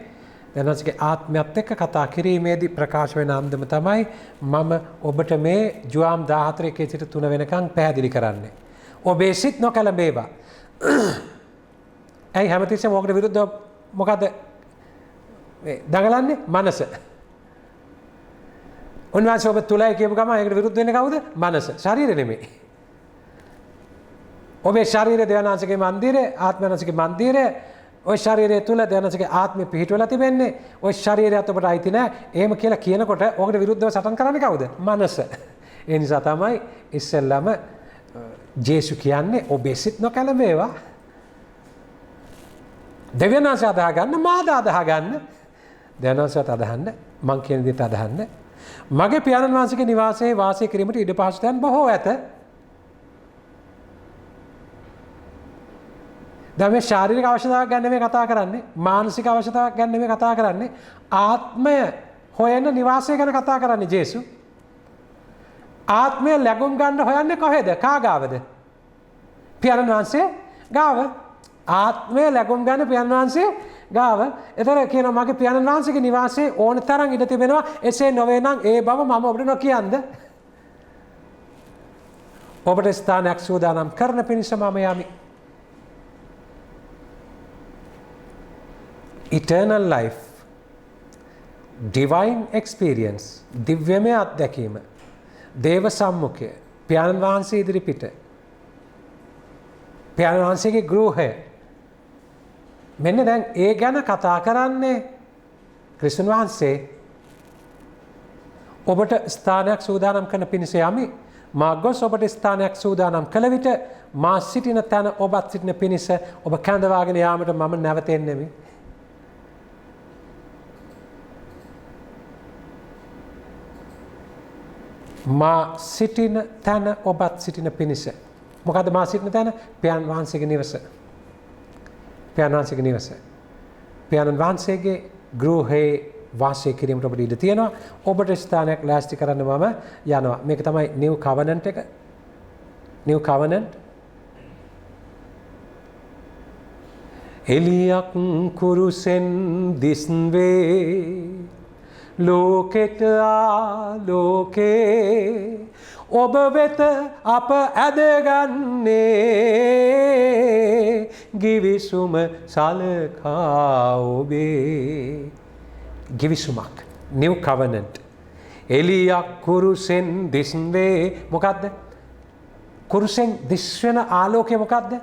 දැනන්සේගේ ආත්මයත් එක්ක කතා කිරීමේදී ප්‍රකාශ වෙන අන්දම තමයි මම ඔබට මේ ජුවාම් 14 සිට 3 වෙනකන් පැහැදිලි කරන්නේ. ඔබේ සිත් නොකැළඹේවා. ඇයි හැමතිස්සෙම ඔකට විරුද්ධව මොකද දඟලන්නේ? මනස. උන්වහන්සේ ඔබ තුලයි කියපු ගමන් ඒකට විරුද්ධ වෙන්නේ කවුද? මනස. ශරීරය නෙමෙයි. ඔබේ ශරීරය දෙවියන්වහන්සේගේ මන්දිරය, ආත්මයන්වහන්සේගේ මන්දිරය. ඔය ශරීරය තුල දෙවියන්වහන්සේගේ ආත්මය පිහිටවලා තිබෙන්නේ. ඔය ශරීරයත් ඔබට අයිති නෑ. එහෙම කියලා කියනකොට ඔකට විරුද්ධව සටන් කරන්නේ කවුද? මනස. ඒ නිසා තමයි ඉස්සෙල්ලාම ජේසු කියන්නේ ඔබේ සිත් නොකැළඹේවා. දෙවියන් වහන්සේ අදහා ගන්න, මාද අදහා ගන්න. දෙවියන් වහන්සේට අදහන්න, මං කියන විදිහට අදහන්න. මගේ පියාණන් වහන්සේගේ නිවාසයේ වාසය කිරීමට ඉඩ පහසු තැන් බොහෝ ඇත. දැන් මේ ශාරීරික අවශ්‍යතාවක් ගැන නෙමෙයි කතා කරන්නේ, මානසික අවශ්‍යතාවක් ගැන නෙමෙයි කතා කරන්නේ, ආත්මය හොයන නිවාසය ගැන කතා කරන්නේ ජේසු. ආත්මය ලැබුම් ගන්න හොයන්නේ කොහෙද? කාගාවද? පියාණන් වහන්සේ ගාව. ආත්මය ලැබුම් ගන්න පියාණන් වහන්සේ ගාව. එතන කියනවා මගේ පියාණන් වහන්සේගේ නිවාසයේ ඕන තරම් ඉඩ තිබෙනවා. එසේ නොවේ නම් ඒ බව මම ඔබට නොකියන්ද? ඔබට ස්ථානයක් සූදානම් කරන පිණිස මම යමි. Eternal life, divine experience, දිව්‍යමය අත්දැකීම, දේව සම්මුඛය, පියාණන් වහන්සේ ඉදිරිපිට, පියාණන් වහන්සේගේ ගෘහය. මෙන්න දැන් ඒ ගැන කතා කරන්නේ ක්‍රිස්තුන් වහන්සේ. ඔබට ස්ථානයක් සූදානම් කරන පිණිස යමි. මා ගොස් ඔබට ස්ථානයක් සූදානම් කළ විට මා සිටින තැන ඔබත් සිටින පිණිස ඔබ කැඳවාගෙන යාමට මම නැවතෙන්නෙමි. මා සිටින තැන ඔබත් සිටින පිණිස. මොකද මා සිටින තැන? පියාණන් වහන්සේගේ නිවස. පියාණන් වහන්සේගේ නිවස. පියාණන් වහන්සේගේ ගෘහයේ වාසය කිරීමට ඔබට ඉඩ තියෙනවා. ඔබට ස්ථානයක් ලෑස්ති කරන්න මම යනවා. මේක තමයි New Covenant එක. New Covenant. එලියක් කුරුසෙන් දිස්වේ ලෝකෙට ආලෝකේ ඔබ වෙත අප ඇදගන්නේ ගිවිසුම සලකා ඔබේ ගිවිසුමක් new covenant එලියක් කුරුසෙන් දිස්වේ මොකද්ද කුරුසෙන් දිස්වෙන ආලෝකය මොකද්ද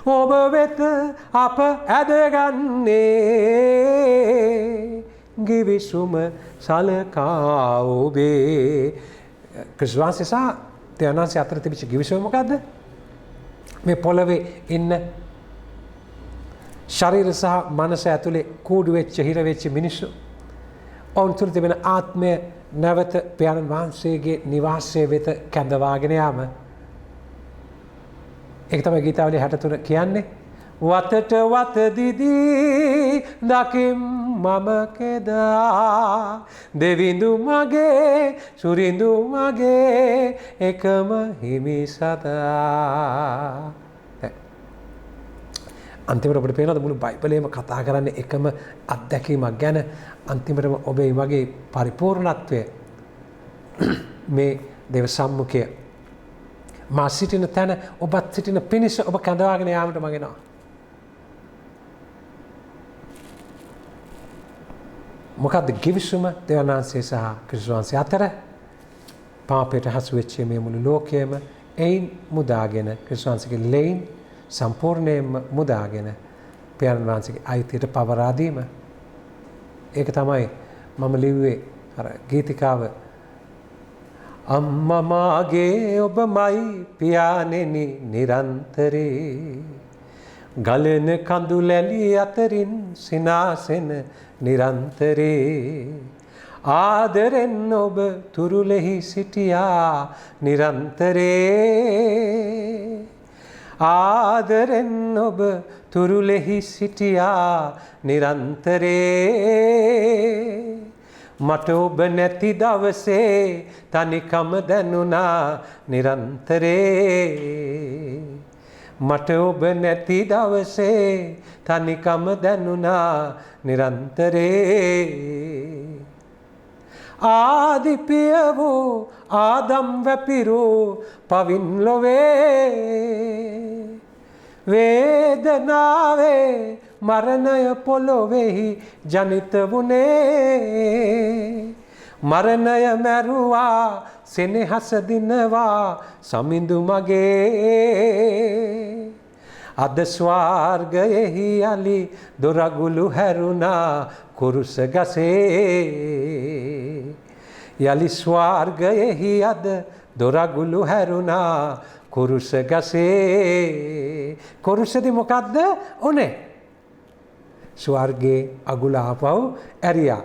ඔබ වෙත අප ඇදගන්නේ ගිවිසුම සලකා ඔබේ ක්‍රිස්තුස් වහන්සේ සහ දෙවියන් වහන්සේ අතර තිබිච්ච ගිවිසුම මොකද්ද මේ පොළවේ ඉන්න ශරීර සහ මනස ඇතුලේ කූඩු වෙච්ච හිර වෙච්ච මිනිස්සු ඔවුන් තුළ තිබෙන ආත්මය නැවත පියාණන් වහන්සේගේ නිවාසය වෙත කැඳවාගෙන යාම ඒක තමයි ගීතාවලිය 63 කියන්නේ වතට වත දිදී දකිම් මම කෙදා දෙවිඳු මගේ සුරිඳු මගේ එකම හිමි සතා අන්තිමට ඔබට පේනවද මුළු බයිබලයේම කතා කරන්නේ එකම අත්දැකීමක් ගැන අන්තිමටම ඔබේ මගේ පරිපූර්ණත්වය මේ දේව සම්මුඛය මා සිටින තැන ඔබත් සිටින පිණිස ඔබ කැඳවාගෙන යාමට මගෙනවා මොකද්ද ගිවිසුම දෙවියන් වහන්සේ සහ ක්‍රිස්තුස් වහන්සේ අතර පාපයට හසු වෙච්ච මේ මුළු ලෝකයේම එයින් මුදාගෙන ක්‍රිස්තුස් වහන්සේගේ ලෙයින් සම්පූර්ණයෙන්ම මුදාගෙන පියාණන් වහන්සේගේ අයිතියට පවරා දීම ඒක තමයි මම ලිව්වේ අර ගීතිකාව අම්මා මාගේ ඔබමයි පියාණෙනි නිරන්තරේ ගලන කඳු ලැලි අතරින් සිනාසෙන නිරන්තරේ ආදරෙන් ඔබ තුරුලෙහි සිටියා නිරන්තරේ ආදරෙන් ඔබ තුරුලෙහි සිටියා නිරන්තරේ මට ඔබ නැති දවසේ තනිකම දැනුණා නිරන්තරේ මට ඔබ නැති දවසේ තනිකම දැනුණා නිරන්තරේ ආදිපිය වූ ආදම් වැපිරූ පවින් ලොවේ වේදනාවේ මරණය පොළොවෙහි ජනිත වුණේ මරණය මැරුවා සෙනෙහස දිනවා සමිඳු මගේ අද ස්වර්ගයෙහි යලි දොරගුළු හැරුණා කුරුස ගසේ යලි ස්වර්ගයෙහි අද දොරගුළු හැරුණා කුරුස ගසේ කුරුසෙදි මොකද්ද උනේ ස්වර්ගේ අගුල ආපහු ඇරියා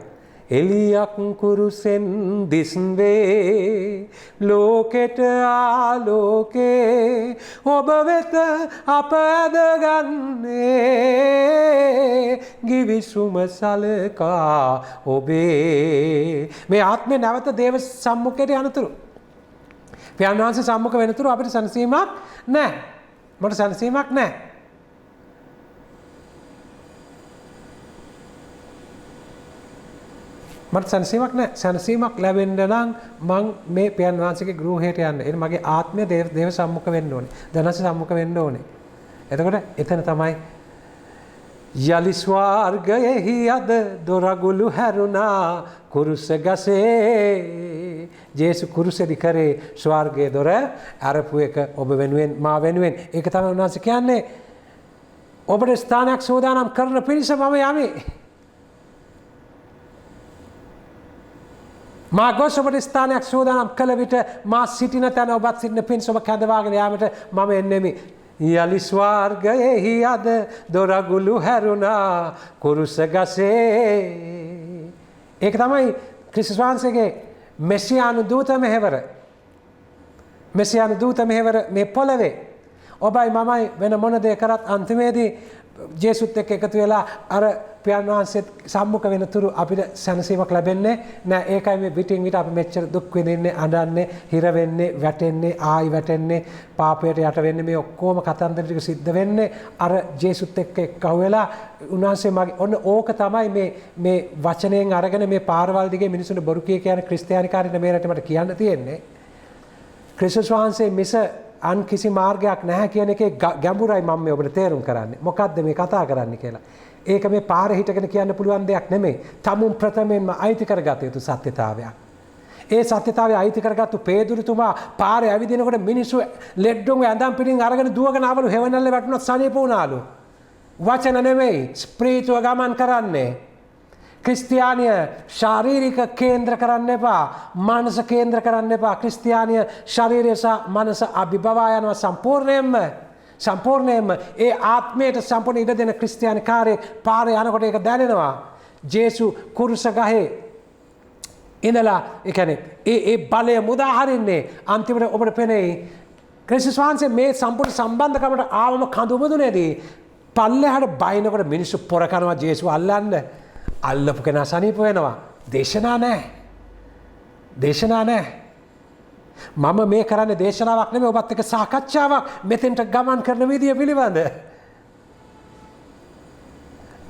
එලියක් කුරුසෙන් දිස්වේ ලෝකෙට ආලෝකේ ඔබ වෙත අප ඇදගන්නේ ගිවිසුම සලකා ඔබේ මේ ආත්මය නැවත දේව සම්මුඛයට යනතුරු පියාණන් වහන්සේ සම්මුඛ වෙනතුරු අපිට සැනසීමක් නැහැ මට සැනසීමක් නැහැ මට සැනසීමක් නැහැ සැනසීමක් ලැබෙන්න නම් මං මේ පියාණන් වහන්සේගේ ගෘහයට යන්න. එන මගේ ආත්මය දේව සම්මුඛ වෙන්න ඕනේ. දනස සම්මුඛ වෙන්න ඕනේ. එතකොට එතන තමයි යලි ස්වර්ගයෙහි අද දොරගුළු හැරුණා කුරුස ගසේ ජේසු කුරුසෙදි කරේ ස්වර්ගයේ දොර අරපු එක ඔබ වෙනුවෙන් මා වෙනුවෙන් ඒක තමයි උන්වහන්සේ කියන්නේ ඔබට ස්ථානයක් සෝදානම් කරන පිණිස මම යමි මා ගොස් ඔබට ස්ථානයක් සෝදානම් කළ විට මා සිටින තැන ඔබත් සිටින පිණිස ඔබ කැඳවාගෙන යාමට මම එන්නෙමි යලි ස්වර්ගයෙහි අද දොරගුළු හැරුණා කුරුස ගසේ ඒක තමයි ක්‍රිස්තුස් වහන්සේගේ මෙසියානු දූත මෙහෙවර මෙසියානු දූත මෙහෙවර මේ පොළවේ ඔබයි මමයි වෙන මොන දේ කරත් අන්තිමේදී ජේසුත් එක්ක එකතු වෙලා අර පියාණන් වහන්සේත් සම්මුඛ වෙන තුරු අපිට සැනසීමක් ලැබෙන්නේ නෑ. ඒකයි මේ විටින් විට අපි මෙච්චර දුක් විඳින්නේ, අඬන්නේ, හිර වෙන්නේ, වැටෙන්නේ, ආයි වැටෙන්නේ, පාපයට යට වෙන්නේ. මේ ඔක්කොම කතන්දර ටික සිද්ධ වෙන්නේ අර ජේසුත් එක්ක එක්කව වෙලා. උන්වහන්සේ මගේ ඔන්න ඕක තමයි මේ වචනයෙන් අරගෙන මේ පාරවල් දිගේ මිනිසුන්ට බොරු කියන ක්‍රිස්තියානිකාරින් මේ රටේ මට කියන්න තියෙන්නේ. ක්‍රිස්තුස් වහන්සේ මිස අන් කිසි මාර්ගයක් නැහැ කියන එකේ ගැඹුරයි මම මේ ඔබට තේරුම් කරන්නේ. මොකද්ද මේ කතා කරන්නේ කියලා. ඒක මේ පාරේ හිටගෙන කියන්න පුළුවන් දෙයක් නෙමෙයි. තමුන් ප්‍රථමයෙන්ම අයිති කරගත යුතු සත්‍යතාවයක්. ඒ සත්‍යතාවය අයිති කරගත්තු පේදුරුතුමා පාරේ ඇවිදිනකොට මිනිස්සු ලෙඩ්ඩුන්ගේ ඇඳන් පිටින් අරගෙන දුවගෙන ආවලු. හෙවණල්ලේ වැටුණත් සනීප වුණාලු. වචන නෙමෙයි, ස්ප්‍රීතුව ගමන් කරන්නේ. ක්‍රිස්තියානිය ශාරීරික කේන්ද්‍ර කරන්න එපා, මානස කේන්ද්‍ර කරන්න එපා. ක්‍රිස්තියානිය ශරීරය සහ මනස අභිබවා යනවා සම්පූර්ණයෙන්ම ඒ ආත්මයට සම්පූර්ණ ඉඩ දෙන ක්‍රිස්තියානිකාරයෙක් පාරේ යනකොට ඒක දැනෙනවා. ජේසු කුරුස ගහේ ඉඳලා ඒ කියන්නේ ඒ බලය මුදා හරින්නේ අන්තිමට ඔබට පෙනෙයි. ක්‍රිස්තුස් වහන්සේ මේ සම්පූර්ණ සම්බන්ධකමට ආවම කඳුමුදුනේදී පල්ලෙහාට බයිනකොට මිනිස්සු පොර කරනවා ජේසු අල්ලන්න. අල්ලපු කෙනා සනීප වෙනවා. දේශනා නැහැ. මම මේ කරන්නේ දේශනාවක් නෙමෙයි, ඔබත් එක්ක සාකච්ඡාවක් මෙතෙන්ට ගමන් කරන විදිය පිළිබඳ.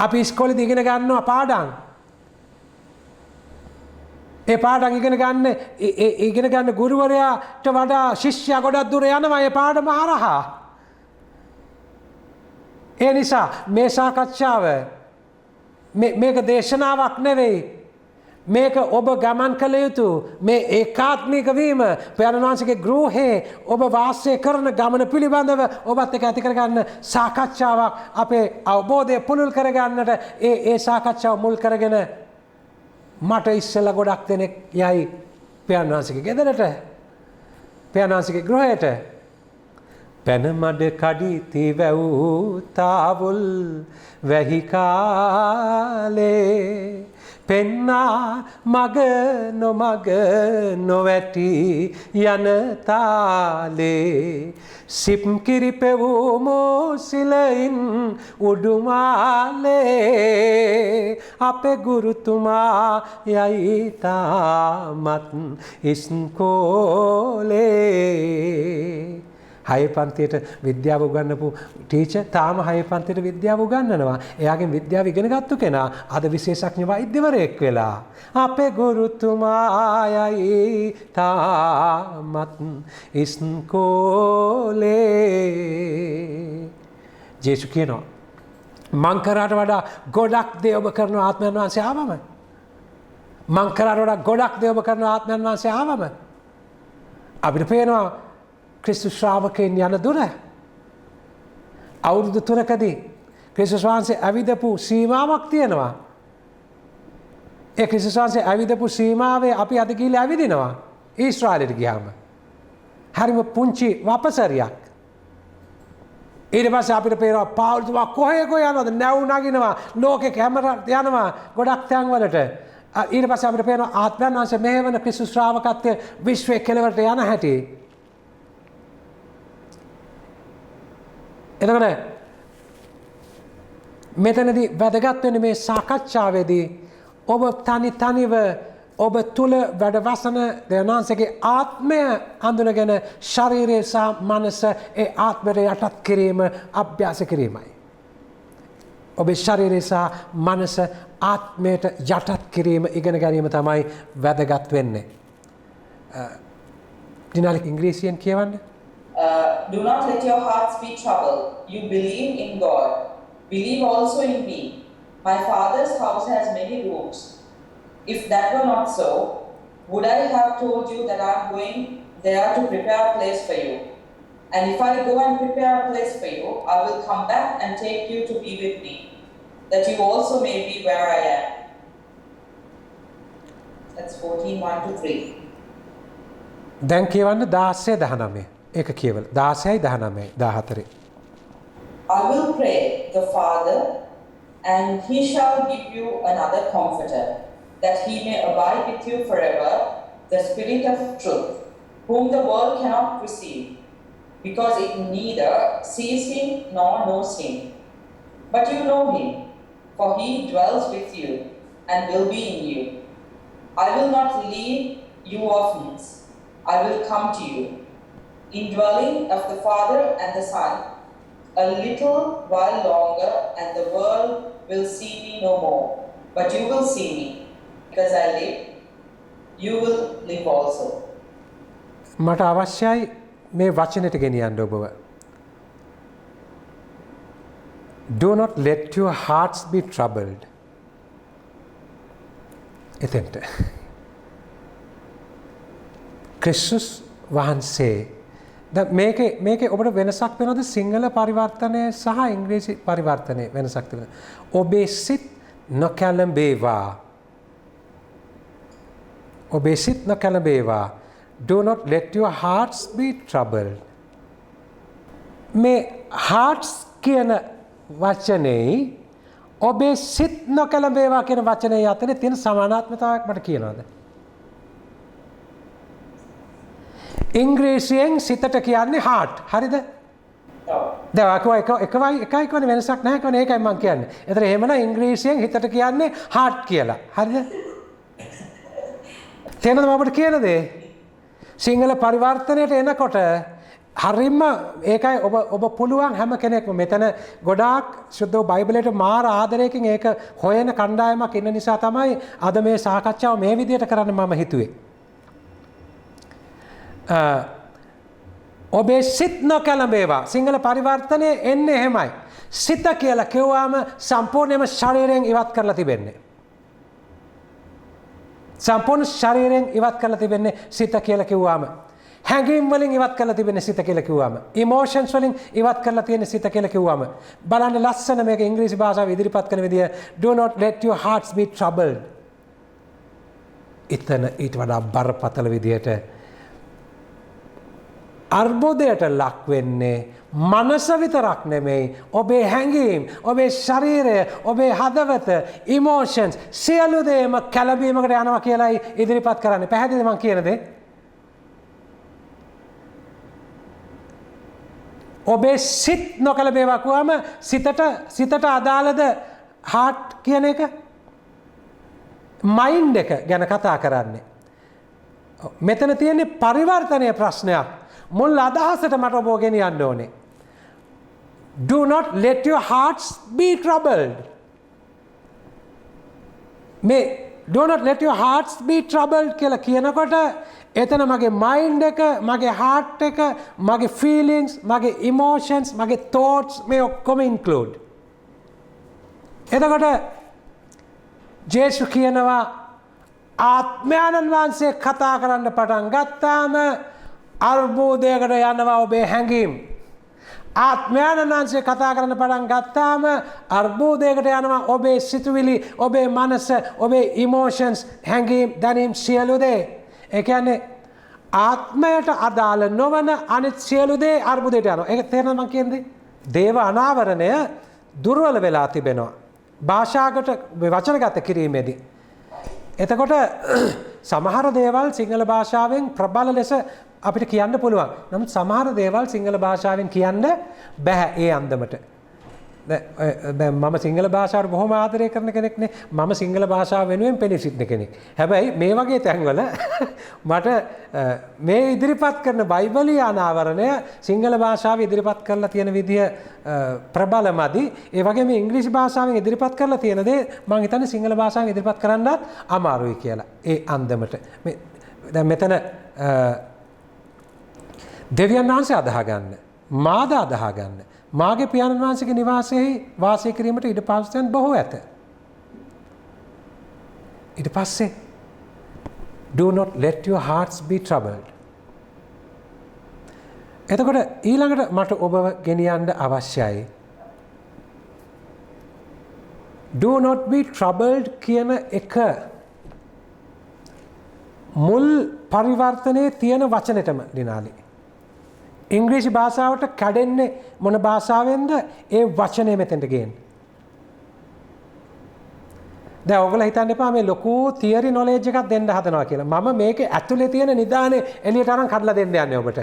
අපි ඉස්කෝලේදී ඉගෙන ගන්නවා පාඩම්. ඒ පාඩම් ඉගෙන ගන්න ගුරුවරයාට වඩා ශිෂ්‍යයා ගොඩක් දුර යනවා ඒ පාඩම හරහා. ඒ නිසා මේ සාකච්ඡාව මේක දේශනාවක් නෙවෙයි. මේක ඔබ ගමන් කළ යුතු මේ ඒකාත්මික වීම පියාණන් වහන්සේගේ ගෘහේ ඔබ වාසය කරන ගමන පිළිබඳව ඔබත් එක්ක ඇති කරගන්න සාකච්ඡාවක්. අපේ අවබෝධය පුළුල් කරගන්නට ඒ සාකච්ඡාව මුල් කරගෙන මට ඉස්සෙල්ලා ගොඩක් දෙනෙක් යයි පියාණන් වහන්සේගේ ගෙදරට, පියාණන් වහන්සේගේ ගෘහයට. පැන මඩ කඩිති වැව් තාවුල් වැහි කාලේ පෙන්නා මග නොමග නොවැටි යන තාලේ සිප් කිරි පෙවූ මෝසිලයින් උඩුමාලේ අපේ ගුරුතුමා යයි තාමත් ඉස්කෝලේ. 6 පන්තියට විද්‍යාව උගන්වපු ටීචර් තාම 6 පන්තියට විද්‍යාව උගන්වනවා. එයාගෙන් විද්‍යාව ඉගෙන ගත්ත කෙනා අද විශේෂඥ වෛද්‍යවරයෙක් වෙලා. අපේ ගුරුතුමා යයි තාමත් ඉස්කෝලේ. ජේසු කියනවා මං කරාට වඩා ගොඩක් දේ ඔබ කරන ආත්මයන් වහන්සේ ආවම. මං කරාට වඩා ගොඩක් දේ ඔබ කරන ආත්මයන් වහන්සේ ආවම. අපිට පේනවා ක්‍රිස්තුස් ශ්‍රාවකයන් යන දුර. අවුරුදු 3කදී ක්‍රිස්තුස් වහන්සේ ඇවිදපු සීමාවක් තියෙනවා. ඒ ක්‍රිස්තුස් වහන්සේ ඇවිදපු සීමාවේ අපි අද ගිහිල්ලා ඇවිදිනවා ඊශ්‍රායලයට ගියාම. හරිම පුංචි වපසරියක්. ඊට පස්සේ අපිට පේනවා පාවුල්තුමා කොහේ යනවද? නැව් නගිනවා, ලෝකේ කැමරා යනවා ගොඩක් තැන්වලට. ඊට පස්සේ අපිට පේනවා ආත්මයන් වහන්සේ මෙහෙවන ක්‍රිස්තුස් ශ්‍රාවකත්වයේ විශ්වයේ කෙළවරට යන හැටි. එතකොට මෙතනදී වැදගත් වෙන්නේ මේ සාකච්ඡාවේදී ඔබ තනිව ඔබ තුල වැඩවසන දෙවනාංශගේ ආත්මය අඳුනගෙන ශරීරය සහ මනස ඒ ආත්මයට යටත් කිරීම අභ්‍යාස කිරීමයි. ඔබේ ශරීරය සහ මනස ආත්මයට යටත් කිරීම ඉගෙන ගැනීම තමයි වැදගත් වෙන්නේ. දිනාලි ඉංග්‍රීසියෙන් කියවන්න. Do not let your hearts be troubled. You believe in God. Believe also in me. My Father's house has many rooms. If that were not so, would I have told you that I am going there to prepare a place for you? And if I go and prepare a place for you, I will come back and take you to be with me, that you also may be where I am. That's 14:1-3. දැන් කියවන්න 16:19. ඒක කියවල 16යි 19යි 14. I will pray the Father, and he shall give you another comforter, that he may abide with you forever, the Spirit of truth, whom the world cannot receive, because it neither sees him nor knows him. But you know him, for he dwells with you and will be in you. I will not leave you orphans. I will come to you. Indwelling of the Father and the Son, a little while longer, and the world will see me no more. But you will see me, because I live. You will live also. මට අවශ්‍යයි මේ වචනෙට ගෙනියන්න ඔබව. Do not let your hearts be troubled. එතෙන්ට. ක්‍රිස්තුස් වහන්සේ මේකේ ඔබට වෙනසක් වෙනවද සිංහල පරිවර්තනය සහ ඉංග්‍රීසි පරිවර්තනය වෙනසක් තියෙනවද? ඔබේ සිත් නොකැළඹේවා. ඔබේ සිත් නොකැළඹේවා. Do not let your hearts be troubled. මේ hearts කියන වචනේ ඔබේ සිත් නොකැළඹේවා කියන වචනේ අතරේ තියෙන සමානාත්මතාවයක් මට කියනවාද? ඉංග්‍රීසියෙන් සිතට කියන්නේ heart. හරිද? එකයි කියන වෙනසක් නැහැ කියන ඒකයි මම කියන්නේ. ඒතර එහෙමනම් ඉංග්‍රීසියෙන් හිතට කියන්නේ heart කියලා. හරිද? තේරෙනවද මම ඔබට කියන දේ? සිංහල පරිවර්තනයට එනකොට හරිම ඒකයි ඔබ පුළුවන් හැම කෙනෙක්ම මෙතන ගොඩාක් සුද්ධ බයිබලයට මාර ආදරයකින් ඒක හොයන කණ්ඩායමක් ඉන්න නිසා තමයි අද මේ සාකච්ඡාව මේ විදිහට කරන්න මම හිතුවේ. ඔබේ සිත් නොකැළඹේවා. සිංහල පරිවර්තනයේ එන්නේ එහෙමයි. සිත කියලා කිව්වම සම්පූර්ණයෙන්ම ශරීරයෙන් ඉවත් කරලා තිබෙන්නේ. සම්පූර්ණ ශරීරයෙන් ඉවත් කරලා තිබෙන්නේ සිත කියලා කිව්වම. හැඟීම් වලින් ඉවත් කරලා තිබෙන්නේ සිත කියලා කිව්වම. ඉමෝෂන්ස් වලින් ඉවත් කරලා තියෙන සිත කියලා කිව්වම. බලන්න ලස්සන මේක ඉංග්‍රීසි භාෂාව ඉදිරිපත් කරන විදිය do not let your hearts be troubled. ඊතන ඊට වඩා බරපතල විදියට අර්බුදයට ලක් වෙන්නේ මනස විතරක් නෙමෙයි ඔබේ හැඟීම් ඔබේ ශරීරය ඔබේ හදවත ඉමෝෂන්ස් සියලු දේම කැළඹීමකට යනවා කියලායි ඉදිරිපත් කරන්නේ. පැහැදිලිද මම කියන දේ? ඔබේ සිත් නොකැළඹේවා කියවම සිතට අදාළද heart කියන එක mind එක ගැන කතා කරන්නේ. මෙතන තියෙන්නේ පරිවර්තනයේ ප්‍රශ්නයක්. මුල් අදහසට මට ඔබ ගෙනියන්න ඕනේ. Do not let your hearts be troubled. මේ do not let your hearts be troubled කියලා කියනකොට එතන මගේ mind එක, මගේ heart එක, මගේ feelings, මගේ emotions, මගේ thoughts මේ ඔක්කොම include. එතකොට ජේසුස් කියනවා ආත්මයන්න් වහන්සේ කතා කරන්න පටන් ගත්තාම අර්බුදයකට යනවා ඔබේ හැඟීම්. ආත්මයන්න් වහන්සේ කතා කරන්න පටන් ගත්තාම අර්බුදයකට යනවා ඔබේ සිතුවිලි, ඔබේ මනස, ඔබේ ඉමෝෂන්ස්, හැඟීම්, දැනීම් සියලු දේ. ඒ කියන්නේ ආත්මයට අදාළ නොවන අනිත් සියලු දේ අර්බුදයට යනවා. ඒක තේරෙනවද මම කියන්නේ? දේව අනාවරණය දුර්වල වෙලා තිබෙනවා. භාෂාගත වචනගත කිරීමේදී. එතකොට සමහර දේවල් සිංහල භාෂාවෙන් ප්‍රබල ලෙස අපිට කියන්න පුළුවන්. නමුත් සමහර දේවල් සිංහල භාෂාවෙන් කියන්න බෑ ඒ අන්දමට. දැන් මම සිංහල භාෂාවට බොහොම ආදරය කරන කෙනෙක්නේ. මම සිංහල භාෂාව වෙනුවෙන් පෙනී සිටින කෙනෙක්. හැබැයි මේ වගේ තැන්වල මට මේ ඉදිරිපත් කරන බයිබලීය අනාවරණය සිංහල භාෂාවේ ඉදිරිපත් කරලා තියෙන විදිය ප්‍රබලමදි. ඒ වගේම ඉංග්‍රීසි භාෂාවෙන් ඉදිරිපත් කරලා තියෙන දේ මම හිතන්නේ සිංහල භාෂාවෙන් ඉදිරිපත් කරන්නත් අමාරුයි කියලා. ඒ අන්දමට. දැන් මෙතන දෙවියන් වහන්සේ අදහගන්න, මාද අදහගන්න, මාගේ පියාණන් වහන්සේගේ නිවාසයේ වාසය කිරීමට ඉඩ පහසුකම් බොහෝ ඇත. ඊට පස්සේ do not let your hearts be troubled. එතකොට ඊළඟට මට ඔබව ගෙනියන්න අවශ්‍යයි. do not be troubled කියන එක මුල් පරිවර්තනයේ තියෙන වචනෙටම ලිනාලි. ඉංග්‍රීසි භාෂාවට කැඩෙන්නේ මොන භාෂාවෙන්ද? ඒ වචනේ මෙතෙන්ට ගේන්නේ. දැන් ඔයගොල්ලෝ හිතන්න එපා මේ ලොකු තියරි නොලෙජ් එකක් දෙන්න හදනවා කියලා. මම මේකේ ඇතුලේ තියෙන නිදානේ එළියට අරන් කඩලා දෙන්න යන්නේ ඔබට.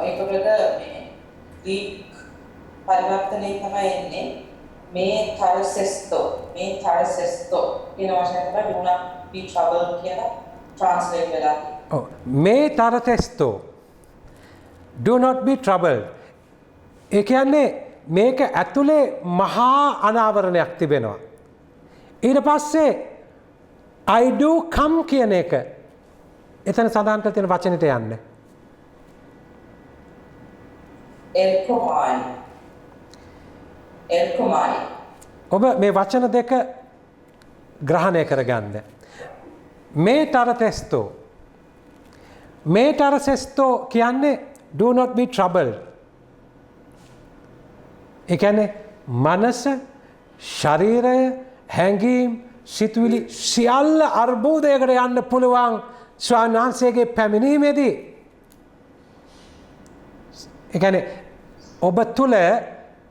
ඒකට මේ පරිවර්තනයේ තමයි එන්නේ මේ තරසෙස්තෝ කියන වචනය තමයි do not be troubled කියලා translate වෙලා තියෙන්නේ. ඔව් මේ තරතෙස්තෝ do not be troubled. ඒ කියන්නේ මේක ඇතුලේ මහා අනාවරණයක් තිබෙනවා. ඊට පස්සේ I do come කියන එක එතන සඳහන් කර තියෙන වචනෙට යන්න. එල්කොමයි. ඔබ මේ වචන දෙක ග්‍රහණය කරගන්න. මේ තරතෙස්තෝ කියන්නේ do not be troubled. ඒ කියන්නේ මනස, ශරීරය, හැඟීම්, සිතුවිලි සියල්ල අර්බුදයකට යන්න පුළුවන් ස්වාමීන් වහන්සේගේ පැමිණීමේදී. ඒ කියන්නේ ඔබ තුල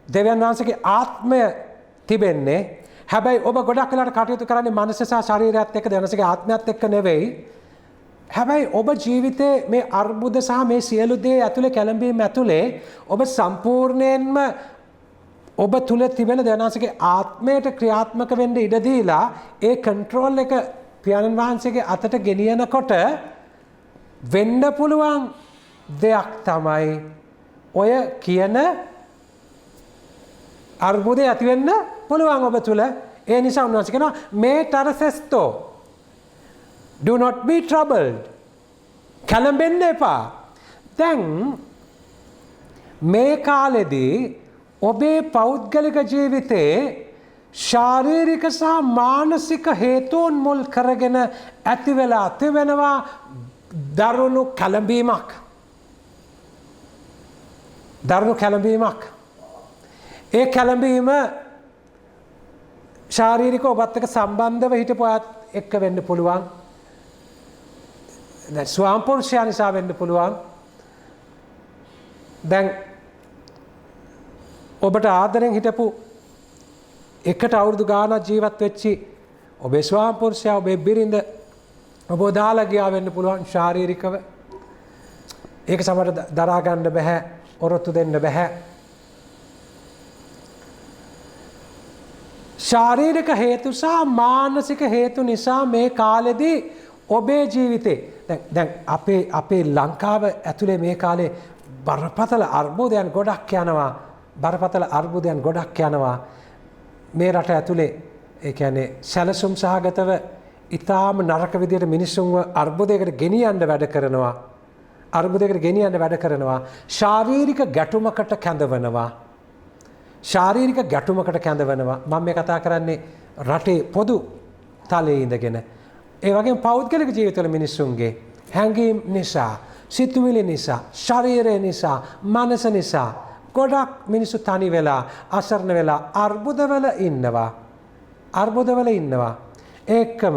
දෙවියන් වහන්සේගේ ආත්මය තිබෙන්නේ. හැබැයි ඔබ ගොඩක් වෙලාවට කටයුතු කරන්නේ මනස සහ ශරීරයත් එක්ක දෙවියන්සේගේ ආත්මයත් එක්ක නෙවෙයි. හැබැයි ඔබ ජීවිතේ මේ අර්බුද සහ මේ සියලු දේ ඇතුලේ කැළඹීම් ඇතුලේ ඔබ සම්පූර්ණයෙන්ම ඔබ තුල තිබෙන දෙවියන්සේගේ ආත්මයට ක්‍රියාත්මක වෙන්න ඉඩ දීලා ඒ කන්ට්‍රෝල් එක පියාණන් වහන්සේගේ අතට ගෙනියනකොට වෙන්න පුළුවන් දෙයක් තමයි ඔය කියන අර්බුදය ඇති වෙන්න පුළුවන් ඔබ තුල. ඒ නිසා උන්වහන්සේ කියනවා මේ තරසෙස්තෝ do not be troubled. කලඹෙන්න එපා. දැන් මේ කාලෙදී ඔබේ පෞද්ගලික ජීවිතේ ශාරීරික සහ මානසික හේතුන් මුල් කරගෙන ඇති වෙලා තිබෙනවා දරුණු කලඹීමක්. ඒ කැළඹීම ශාරීරික ඔබත් එක්ක සම්බන්ධව හිටපු අයත් එක්ක වෙන්න පුළුවන්. දැන් ස්වාම්පුරුෂයා නිසා වෙන්න පුළුවන්. දැන් ඔබට ආදරෙන් හිටපු එකට අවුරුදු ගාණක් ජීවත් වෙච්චි ඔබේ ස්වාම්පුරුෂයා ඔබේ බිරිඳ ඔබ දාලා ගියා වෙන්න පුළුවන් ශාරීරිකව. ඒක සමහරට දරා ගන්න බෑ, ඔරොත්තු දෙන්න බෑ. ශාරීරික හේතු සහ මානසික හේතු නිසා මේ කාලෙදී ඔබේ ජීවිතේ දැන් අපේ ලංකාව ඇතුලේ මේ කාලේ බරපතල අර්බුදයන් ගොඩක් යනවා. මේ රට ඇතුලේ ඒ කියන්නේ සැලසුම් සහගතව ඊටාම නරක විදියට මිනිස්සුන්ව අර්බුදයකට ගෙනියන්න වැඩ කරනවා. ශාරීරික ගැටුමකට කැඳවනවා. මම මේ කතා කරන්නේ රටේ පොදු තලයේ ඉඳගෙන. ඒ වගේම පෞද්ගලික ජීවිතවල මිනිස්සුන්ගේ හැඟීම් නිසා, සිතුවිලි නිසා, ශරීරය නිසා, මනස නිසා ගොඩක් මිනිස්සු තනි වෙලා, අසරණ වෙලා අර්බුදවල ඉන්නවා. ඒකම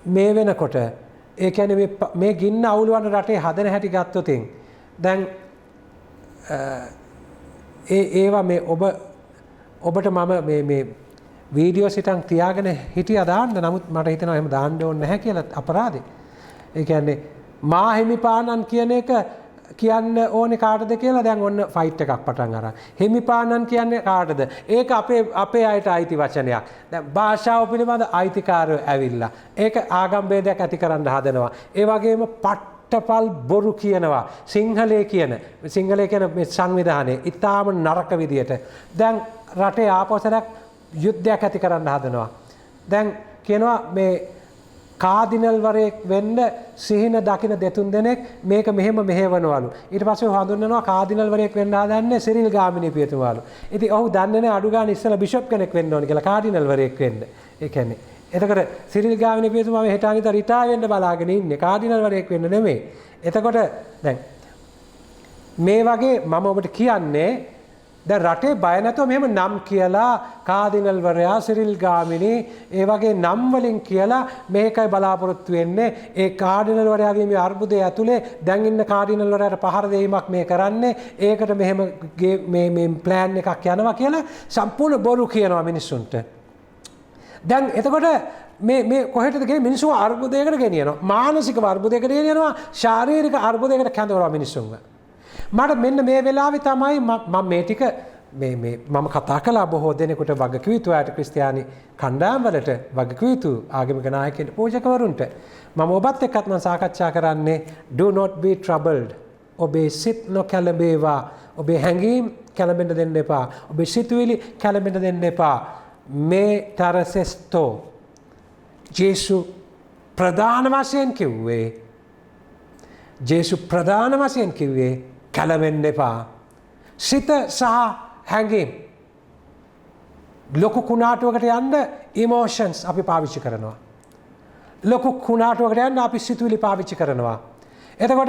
මේ වෙනකොට ඒ කියන්නේ මේ ගින්න අවුලවන රටේ හදන හැටි ගත්තොත් දැන් ඒවා මේ ඔබට මම මේ වීඩියෝ සිටන් තියාගෙන හිටියා දාන්න. නමුත් මට හිතෙනවා එහෙම දාන්න ඕනේ නැහැ කියලා අපරාධේ. ඒ කියන්නේ මා හිමිපාණන් කියන එක කියන්න ඕනේ කාටද කියලා දැන් ඔන්න ෆයිට් එකක් පටන් අරන්. හිමිපාණන් කියන්නේ කාටද? ඒක අපේ අයට අයිති වචනයක්. දැන් භාෂාව පිළිබඳ අයිතිකාරයෝ ඇවිල්ලා ඒක ආගම් ભેදයක් ඇති කරන්න හදනවා. ඒ වගේම පල් බොරු කියනවා. සිංහලයේ කියන මේ සංවිධානයේ ඉතාම නරක විදියට දැන් රටේ ආපස්සට යුද්ධයක් ඇති කරන්න හදනවා. දැන් කියනවා මේ කාදිනල්වරයෙක් වෙන්න සිහින දකින දෙතුන් දෙනෙක් මේක මෙහෙම මෙහෙවනවලු. ඊට පස්සේ හඳුන්වනවා කාදිනල්වරයෙක් වෙන්න හදන්නේ සිරිල් ගාමිණී පියතුමාලු. ඉතින් ඔහු දන්නේ නැහැ අඩු ගානේ ඉස්සලා බිෂප් කෙනෙක් වෙන්න ඕන කියලා කාදිනල්වරයෙක් වෙන්න. ඒ කියන්නේ එතකොට සිරිල් ගාමිණී පියතුමා මේ හෙට අනිද්දා රිටායර් වෙන්න බලාගෙන ඉන්නේ කාඩිනල්වරයෙක් වෙන්න නෙමෙයි. එතකොට දැන් මේ වගේ මම ඔබට කියන්නේ දැන් රටේ බය නැතුව මෙහෙම නම් කියලා කාඩිනල්වරයා සිරිල් ගාමිණී ඒ වගේ නම් වලින් කියලා මේකයි බලාපොරොත්තු වෙන්නේ. ඒ කාඩිනල්වරයාගේ මේ අර්බුදය ඇතුලේ දැන් ඉන්න කාඩිනල්වරයාට පහර දෙීමක් මේ කරන්නේ. ඒකට මෙහෙම මේ ප්ලෑන් එකක් යනවා කියලා සම්පූර්ණ බොරු කියනවා මිනිස්සුන්ට. දැන් එතකොට මේ කොහෙටද ගියේ මිනිස්සු අර්බුදයකට ගෙනියනවා. මානසික අර්බුදයකට ගෙනියනවා. ශාරීරික අර්බුදයකට කැඳවනවා මිනිස්සුන්ව. මට මෙන්න මේ වෙලාවේ තමයි මම මේ ටික මම කතා කළා බොහෝ දෙනෙකුට වගකිව යුතු අයට ක්‍රිස්තියානි කණ්ඩායම් වලට වගකිව යුතු ආගමික නායකයන්ට පූජකවරුන්ට මම ඔබත් එක්කත් මම සාකච්ඡා කරන්නේ do not be troubled. ඔබේ සිත් නොකැළඹේවා. ඔබේ හැඟීම් කැළඹෙන්න දෙන්න එපා. ඔබේ සිතුවිලි කැළඹෙන්න දෙන්න එපා. මේ තරසෙස්තෝ ජේසු ප්‍රධාන වශයෙන් කිව්වේ කැළඹෙන්න එපා. සිත සහ හැඟීම් ලොකු කුණාටුවකට යන්න ඉමෝෂන්ස් අපි පාවිච්චි කරනවා. ලොකු කුණාටුවකට යන්න අපි සිතුවිලි පාවිච්චි කරනවා. එතකොට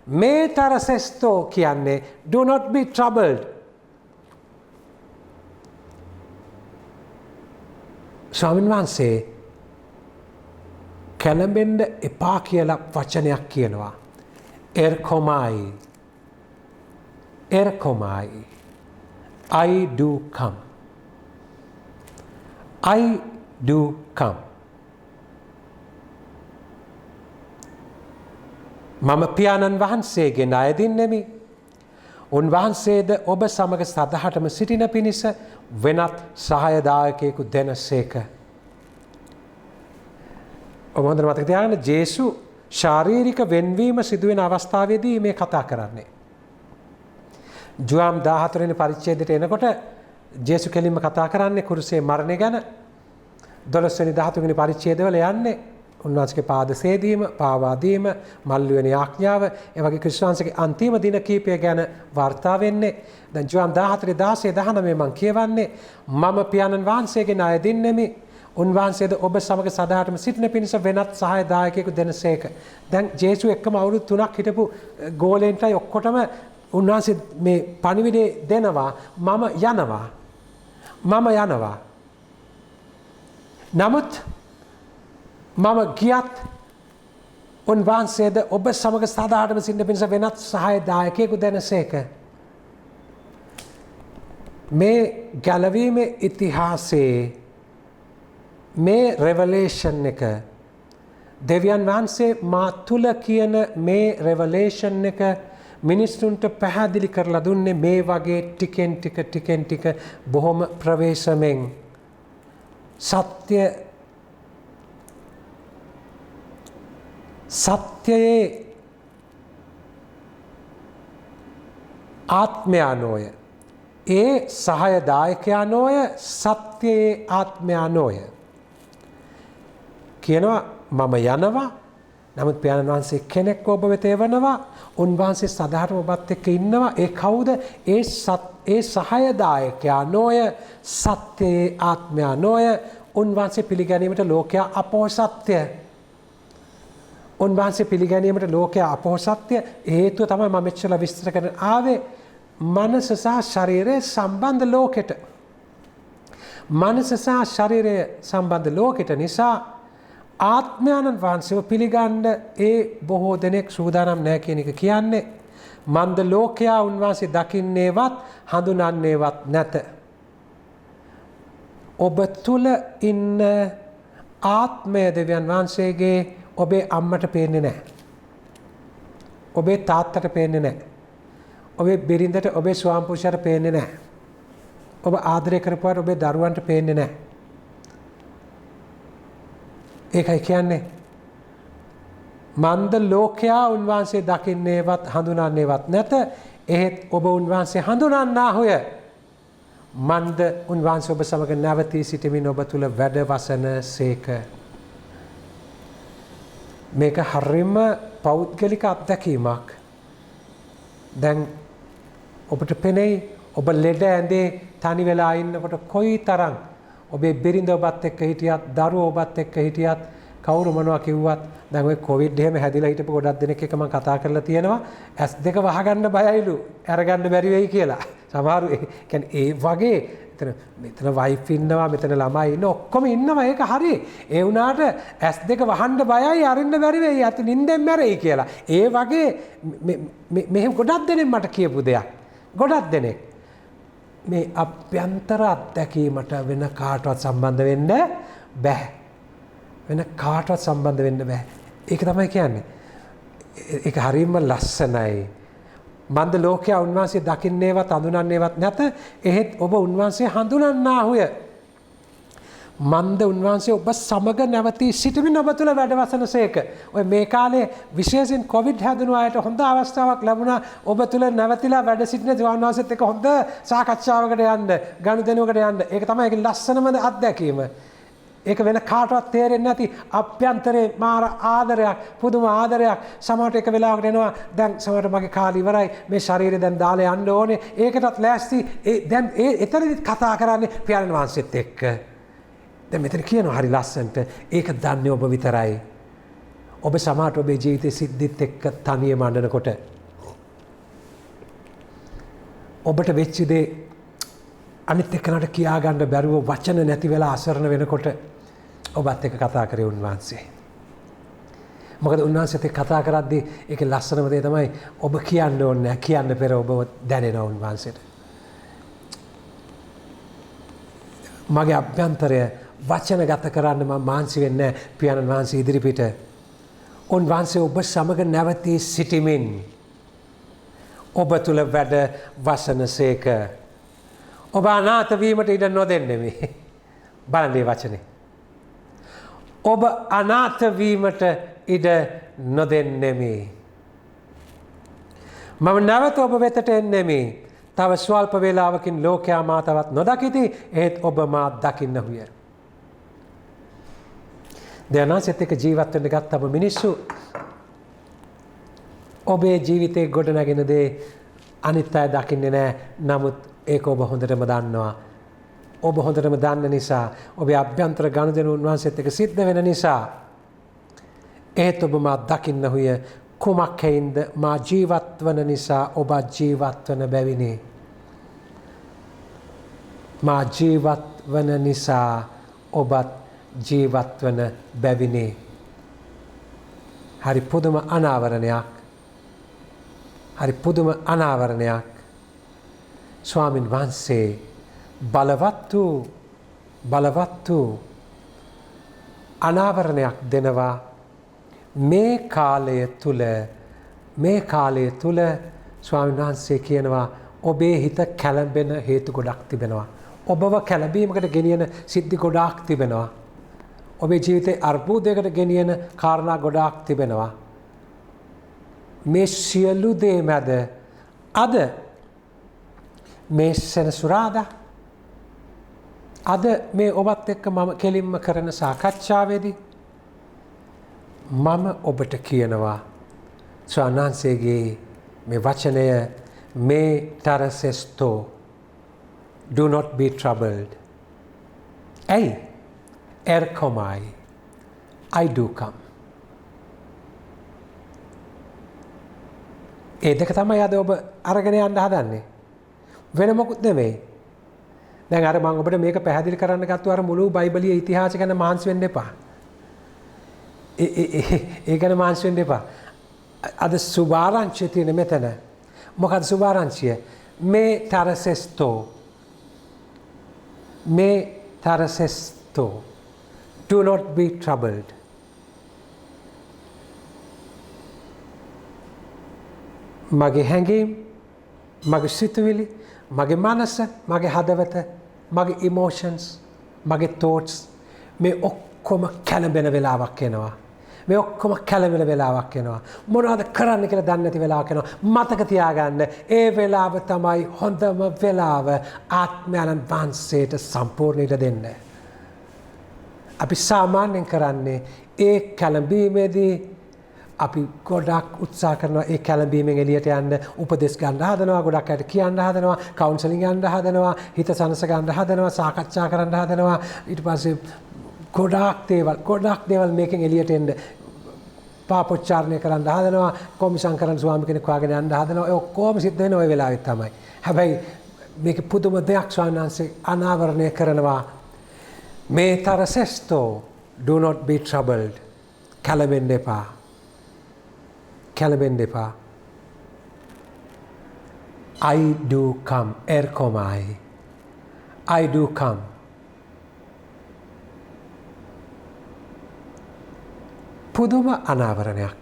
මේ තරසෙස්තෝ කියන්නේ do not be troubled. ස්වාමීන් වහන්සේ කැළඹෙන්න එපා කියලා වචනයක් කියනවා. එර්කොමයි I do come. මම පියාණන් වහන්සේගේ ණය දින්නෙමි. උන්වහන්සේද ඔබ සමග සදහටම සිටින පිණිස වෙනත් සහායදායකයෙකු දෙනසේක. ඔබ හොඳට මතක තියාගන්න ජේසු ශාරීරික වෙන්වීම සිදුවෙන අවස්ථාවේදී මේ කතා කරන්නේ. ජුවාම් 14 වෙනි පරිච්ඡේදයට එනකොට ජේසු කෙලින්ම කතා කරන්නේ කුරුසේ මරණය ගැන. 12 වෙනි 13 වෙනි පරිච්ඡේදවල යන්නේ උන්වහන්සේගේ පාද සේදීම, පාවා දීම, මල්ලු වෙන ආඥාව, ඒ වගේ ක්‍රිස්තුවන්සේගේ අන්තිම දින කීපය ගැන වාර්තා වෙන්නේ. දැන් ජුවාම් 14 16 19 මම කියවන්නේ මම පියාණන් වහන්සේගේ ණය දින්නෙමි. උන්වහන්සේද ඔබ සමග සදාටම සිටින පිණිස වෙනත් සහායදායකයෙකු දෙනසේක. දැන් ජේසු එක්කම අවුරුදු 3ක් හිටපු ගෝලෙන්ටයි ඔක්කොටම උන්වහන්සේ මේ පණිවිඩය දෙනවා. මම යනවා. නමුත් මම ගියත් උන්වහන්සේද ඔබ සමග සදාටම සිටින පිණිස වෙනත් සහායදායකයෙකු දෙනසේක. මේ ගැලවීමේ ඉතිහාසයේ මේ රෙවලේෂන් එක දෙවියන් වහන්සේ මා තුල කියන මේ රෙවලේෂන් එක මිනිස්සුන්ට පැහැදිලි කරලා දුන්නේ මේ වගේ ටිකෙන් ටික බොහොම ප්‍රවේශමෙන්. සත්‍යයේ ආත්මයානෝය. ඒ සහායදායකයානෝය සත්‍යයේ ආත්මයානෝය. කියනවා මම යනවා. නමුත් පියාණන් වහන්සේ කෙනෙක් ඔබ වෙත එවනවා. උන්වහන්සේ සදාටම ඔබත් එක්ක ඉන්නවා. ඒ කවුද? ඒ සහායදායකයානෝය සත්‍යයේ ආත්මයානෝය. උන්වහන්සේ පිළිගැනීමට ලෝකයා අපොහසත්ය. උන්වහන්සේ පිළිගැනීමට ලෝකයා අපොහසත්ය. හේතුව තමයි මම මෙච්චර විස්තර කරන්න ආවේ. මනස සහ ශරීරය සම්බන්ධ ලෝකෙට. මනස සහ ශරීරය සම්බන්ධ ලෝකෙට නිසා ආත්මයන්න් වහන්සේව පිළිගන්න ඒ බොහෝ දෙනෙක් සූදානම් නැහැ කියන එක කියන්නේ. මන්ද ලෝකයා උන්වහන්සේ දකින්නේවත් හඳුනන්නේවත් නැත. ඔබ තුල ඉන්න ආත්මය දෙවියන් වහන්සේගේ ඔබේ අම්මට පේන්නේ නැහැ. ඔබේ තාත්තට පේන්නේ නැහැ. ඔබේ බිරිඳට ඔබේ ස්වාම පුරුෂයාට පේන්නේ නැහැ. ඔබ ආදරය කරපුවාට ඔබේ දරුවන්ට පේන්නේ නැහැ. ඒකයි කියන්නේ මන්ද ලෝකයා උන්වහන්සේ දකින්නේවත් හඳුනන්නේවත් නැත. එහෙත් ඔබ උන්වහන්සේ හඳුනන්නාහොය. මන්ද උන්වහන්සේ ඔබ සමග නැවතී සිටමින් ඔබ තුල වැඩ වසන සේක. මේක හරිම පෞද්ගලික අත්දැකීමක්. දැන් ඔබට පෙනෙයි ඔබ ලෙඩ ඇඳේ තනි වෙලා ඉන්නකොට කොයි තරම් ඔබේ බිරිඳ ඔබත් එක්ක හිටියත් දරුවෝ ඔබත් එක්ක හිටියත් කවුරු මොනවා කිව්වත් දැන් ඔය කොවිඩ් එහෙම හැදිලා හිටපු ගොඩක් දෙනෙක් එක්ක මම කතා කරලා තියෙනවා S2 වහගන්න බයයිලු අරගන්න බැරි වෙයි කියලා. සමහරු කියන්නේ ඒ වගේ මෙතන වයිෆ් ඉන්නවා මෙතන ළමයි ඉන්න ඔක්කොම ඉන්නවා ඒක හරි. ඒ වුණාට S2 වහන්න බයයි අරින්න බැරි වෙයි අත නිින්දෙන් මැරෙයි කියලා. ඒ වගේ මෙහෙම ගොඩක් දෙනෙක් මට කියපු දෙයක්. ගොඩක් දෙනෙක් මේ අභ්‍යන්තර අත්දැකීමට වෙන කාටවත් සම්බන්ධ වෙන්න බෑ. වෙන කාටවත් සම්බන්ධ වෙන්න බෑ. ඒක තමයි කියන්නේ. ඒක හරියම ලස්සනයි. මන්ද ලෝකයා උන්වහන්සේ දකින්නේවත් හඳුනන්නේවත් නැත. එහෙත් ඔබ උන්වහන්සේ හඳුනන්නාහුය. මන්ද උන්වහන්සේ ඔබ සමග නැවතී සිටමින් ඔබ තුළ වැඩවසනසේක. ඔය මේ කාලේ විශේෂයෙන් කොවිඩ් හැදුණු අයට හොඳ අවස්ථාවක් ලැබුණා ඔබ තුළ නැවතිලා වැඩ සිටින දෙවියන් වහන්සේත් එක්ක හොඳ සාකච්ඡාවකට යන්න, ගනුදෙනුවකට යන්න. ඒක තමයි ඒකේ ලස්සනම අත්දැකීම. ඒක වෙන කාටවත් තේරෙන්නේ නැති අභ්‍යන්තරේ මාර ආදරයක්, පුදුම ආදරයක්. සමහරට එක වෙලාවකට එනවා දැන් සමහරට මගේ කාලය ඉවරයි, මේ ශරීරය දැන් දාලා යන්න ඕනේ. ඒකටත් ලෑස්ති. දැන් එතනදිත් කතා කරන්නේ පියාණන් වහන්සේත් එක්ක. දැන් මෙතන කියනවා හරි ලස්සනට ඒක දන්නේ ඔබ විතරයි. ඔබ සමහරට ඔබේ ජීවිතේ සිද්ධිත් එක්ක තනියම අඬනකොට ඔබට වෙච්ච දේ අනිත් එක්කනට කියා ගන්න බැරුව වචන නැති වෙලා අසරණ වෙනකොට ඔබත් එක්ක කතා කරේ උන්වහන්සේ. මොකද උන්වහන්සේත් එක්ක කතා කරද්දී ඒකේ ලස්සනම දේ තමයි ඔබ කියන්න ඕනේ නැහැ. කියන්න පෙර ඔබ දැනෙනවා උන්වහන්සේට. මගේ අභ්‍යන්තරය වචනගත කරන්න මම මාන්සි වෙන්නේ නැහැ පියාණන් වහන්සේ ඉදිරිපිට. උන්වහන්සේ ඔබ සමග නැවතී සිටිමින් ඔබ තුල වැඩ වසනසේක. ඔබ අනාථ වීමට ඉඩ නොදෙන්නෙමි. බලන්න මේ වචනේ. ඔබ අනාථ වීමට ඉඩ නොදෙන්නෙමි. මම නැවත ඔබ වෙතට එන්නෙමි. තව ස්වල්ප වේලාවකින් ලෝකයා මා තවත් නොදකිති. ඒත් ඔබ මා දකින්නහුය. දෙවනාසෙත් එක්ක ජීවත් වෙන්න ගත්තම මිනිස්සු ඔබේ ජීවිතේ ගොඩ නැගෙන දේ අනිත් අය දකින්නේ නැහැ. නමුත් ඒක ඔබ හොඳටම දන්නවා. ඔබ හොඳටම දන්න නිසා ඔබේ අභ්‍යන්තර ගනුදෙනු උන්වහන්සේත් එක්ක සිද්ධ වෙන නිසා ඒත් ඔබ මා දකින්නහුය. කුමක් හේින්ද මා ජීවත් වන නිසා ඔබ ජීවත් වන බැවිනි. මා ජීවත් වන නිසා ඔබත් ජීවත් වන බැවිනි. හරි පුදුම අනාවරණයක්. හරි පුදුම අනාවරණයක්. ස්වාමින් වහන්සේ බලවත් වූ අනාවරණයක් දෙනවා මේ කාලය තුල ස්වාමීන් වහන්සේ කියනවා ඔබේ හිත කැළඹෙන හේතු ගොඩක් තිබෙනවා. ඔබව කැළඹීමකට ගෙනියන සිද්ධි ගොඩාක් තිබෙනවා. ඔබේ ජීවිතේ අර්බුදයකට ගෙනියන කාරණා ගොඩාක් තිබෙනවා. මේ සියලු දේ මැද අද මේ සෙනසුරාදා අද මේ ඔබත් එක්ක මම කෙලින්ම කරන සාකච්ඡාවේදී මම ඔබට කියනවා ස්වාමීන්වහන්සේගේ මේ වචනය මේ තරසෙස්තෝ do not be troubled. ඇයි? erkomai I do come. ඒ දෙක තමයි අද ඔබ අරගෙන යන්න හදන්නේ. වෙන මොකුත් නෙමෙයි. දැන් අර මම ඔබට මේක පැහැදිලි කරන්න ගත්තු අර මුළු බයිබලීය ඉතිහාසය ගැන මහන්සි වෙන්න එපා. ඒ ගැන මහන්සි වෙන්න එපා. අද සුභාරංචිය තියෙන මෙතන. මොකද සුභාරංචිය? මේ තරසෙස්තෝ do not be troubled. මගේ හැඟීම්, මගේ සිතුවිලි, මගේ මනස, මගේ හදවත, මගේ emotions, මගේ thoughts මේ ඔක්කොම කැළඹෙන වෙලාවක් එනවා. මේ ඔක්කොම කැළඹෙන වෙලාවක් එනවා. මොනවද කරන්න කියලා දන්නේ නැති වෙලාවක් එනවා. මතක තියාගන්න ඒ වෙලාව තමයි හොඳම වෙලාව ආත්මයන් වහන්සේට සම්පූර්ණ ඉඩ දෙන්න. අපි සාමාන්‍යයෙන් කරන්නේ ඒ කැළඹීමේදී අපි ගොඩක් උත්සාහ කරනවා ඒ කැළඹීමෙන් එළියට යන්න උපදෙස් ගන්න හදනවා, ගොඩක් අයට කියන්න හදනවා, කවුන්සලින් යන්න හදනවා, හිත සනස ගන්න හදනවා, සාකච්ඡා කරන්න හදනවා. ඊට පස්සේ ගොඩක් දේවල් මේකෙන් එළියට එන්න පාපොච්චාරණය කරන්න හදනවා, කොමිසම් කරන්න ස්වාමි කෙනෙක් වාගෙන යන්න හදනවා. ඒ ඔක්කොම සිද්ධ වෙන ওই වෙලාවෙත් තමයි. හැබැයි මේක පුදුම දෙයක් ස්වාමීන් වහන්සේ අනාවරණය කරනවා. මේ තරසෙස්තෝ do not be troubled. කැළඹෙන්න එපා. කැළඹෙන්න එපා. I do come. erkomai I do come. පුදුම අනාවරණයක්.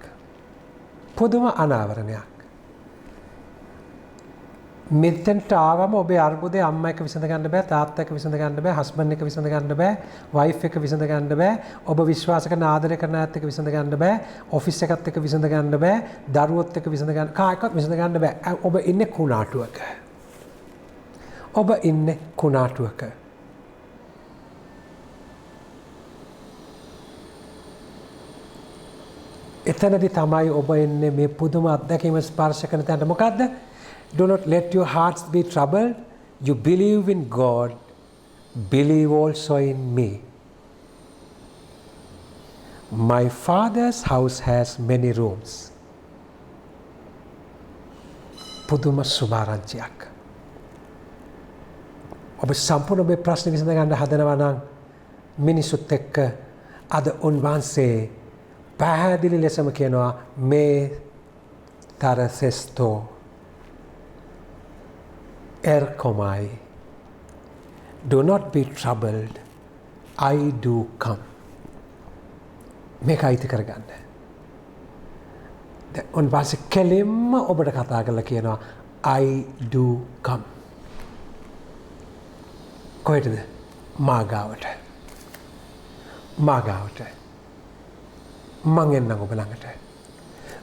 මෙතෙන්ට ආවම ඔබේ අර්බුදේ අම්මා එක්ක විසඳ ගන්න බෑ, තාත්තා එක්ක විසඳ ගන්න බෑ, හස්බන්ඩ් එක්ක විසඳ ගන්න බෑ, වයිෆ් එක්ක විසඳ ගන්න බෑ, ඔබ විශ්වාස කරන ආදරය කරන අයත් එක්ක විසඳ ගන්න බෑ, ඔෆිස් එකත් එක්ක විසඳ ගන්න බෑ, දරුවොත් එක්ක විසඳ ගන්න කායකත් විසඳ ගන්න බෑ. ඔබ ඉන්නේ කුණාටුවක. ඔබ ඉන්නේ කුණාටුවක. එතනදී තමයි ඔබ එන්නේ මේ පුදුම අත්දැකීම ස්පර්ශ කරන තැනට. මොකද්ද? Do not let your hearts be troubled. You believe in God. Believe also in me. My father's house has many rooms. පුදුම සුභාරංචියක්. ඔබ සම්පූර්ණ ඔබේ ප්‍රශ්න විසඳ ගන්න හදනවා නම් මිනිසුත් එක්ක අද උන්වහන්සේ පැහැදිලි ලෙසම කියනවා මේ තරසෙස්තෝ erkomai. Do not be troubled. I do come. මේක අයිති කරගන්න. දැන් උන්වහන්සේ කෙලින්ම ඔබට කතා කරලා කියනවා I do come. කොහෙටද? මාගාවට. මාගාවට. මං එන්නම් ඔබ ළඟට.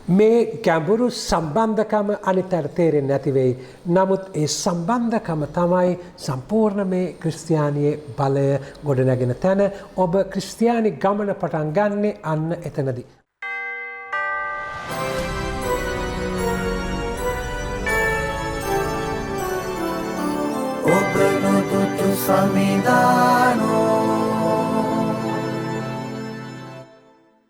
මේ ගැඹුරු සම්බන්ධකම අනිතට තේරෙන්නේ නැති වෙයි. නමුත් ඒ සම්බන්ධකම තමයි සම්පූර්ණ මේ ක්‍රිස්තියානියේ බලය ගොඩනැගෙන තැන. ඔබ ක්‍රිස්තියානි ගමන පටන් ගන්නෙ අන්න එතනදී. ඔබ නොදුටු සමිදානෝ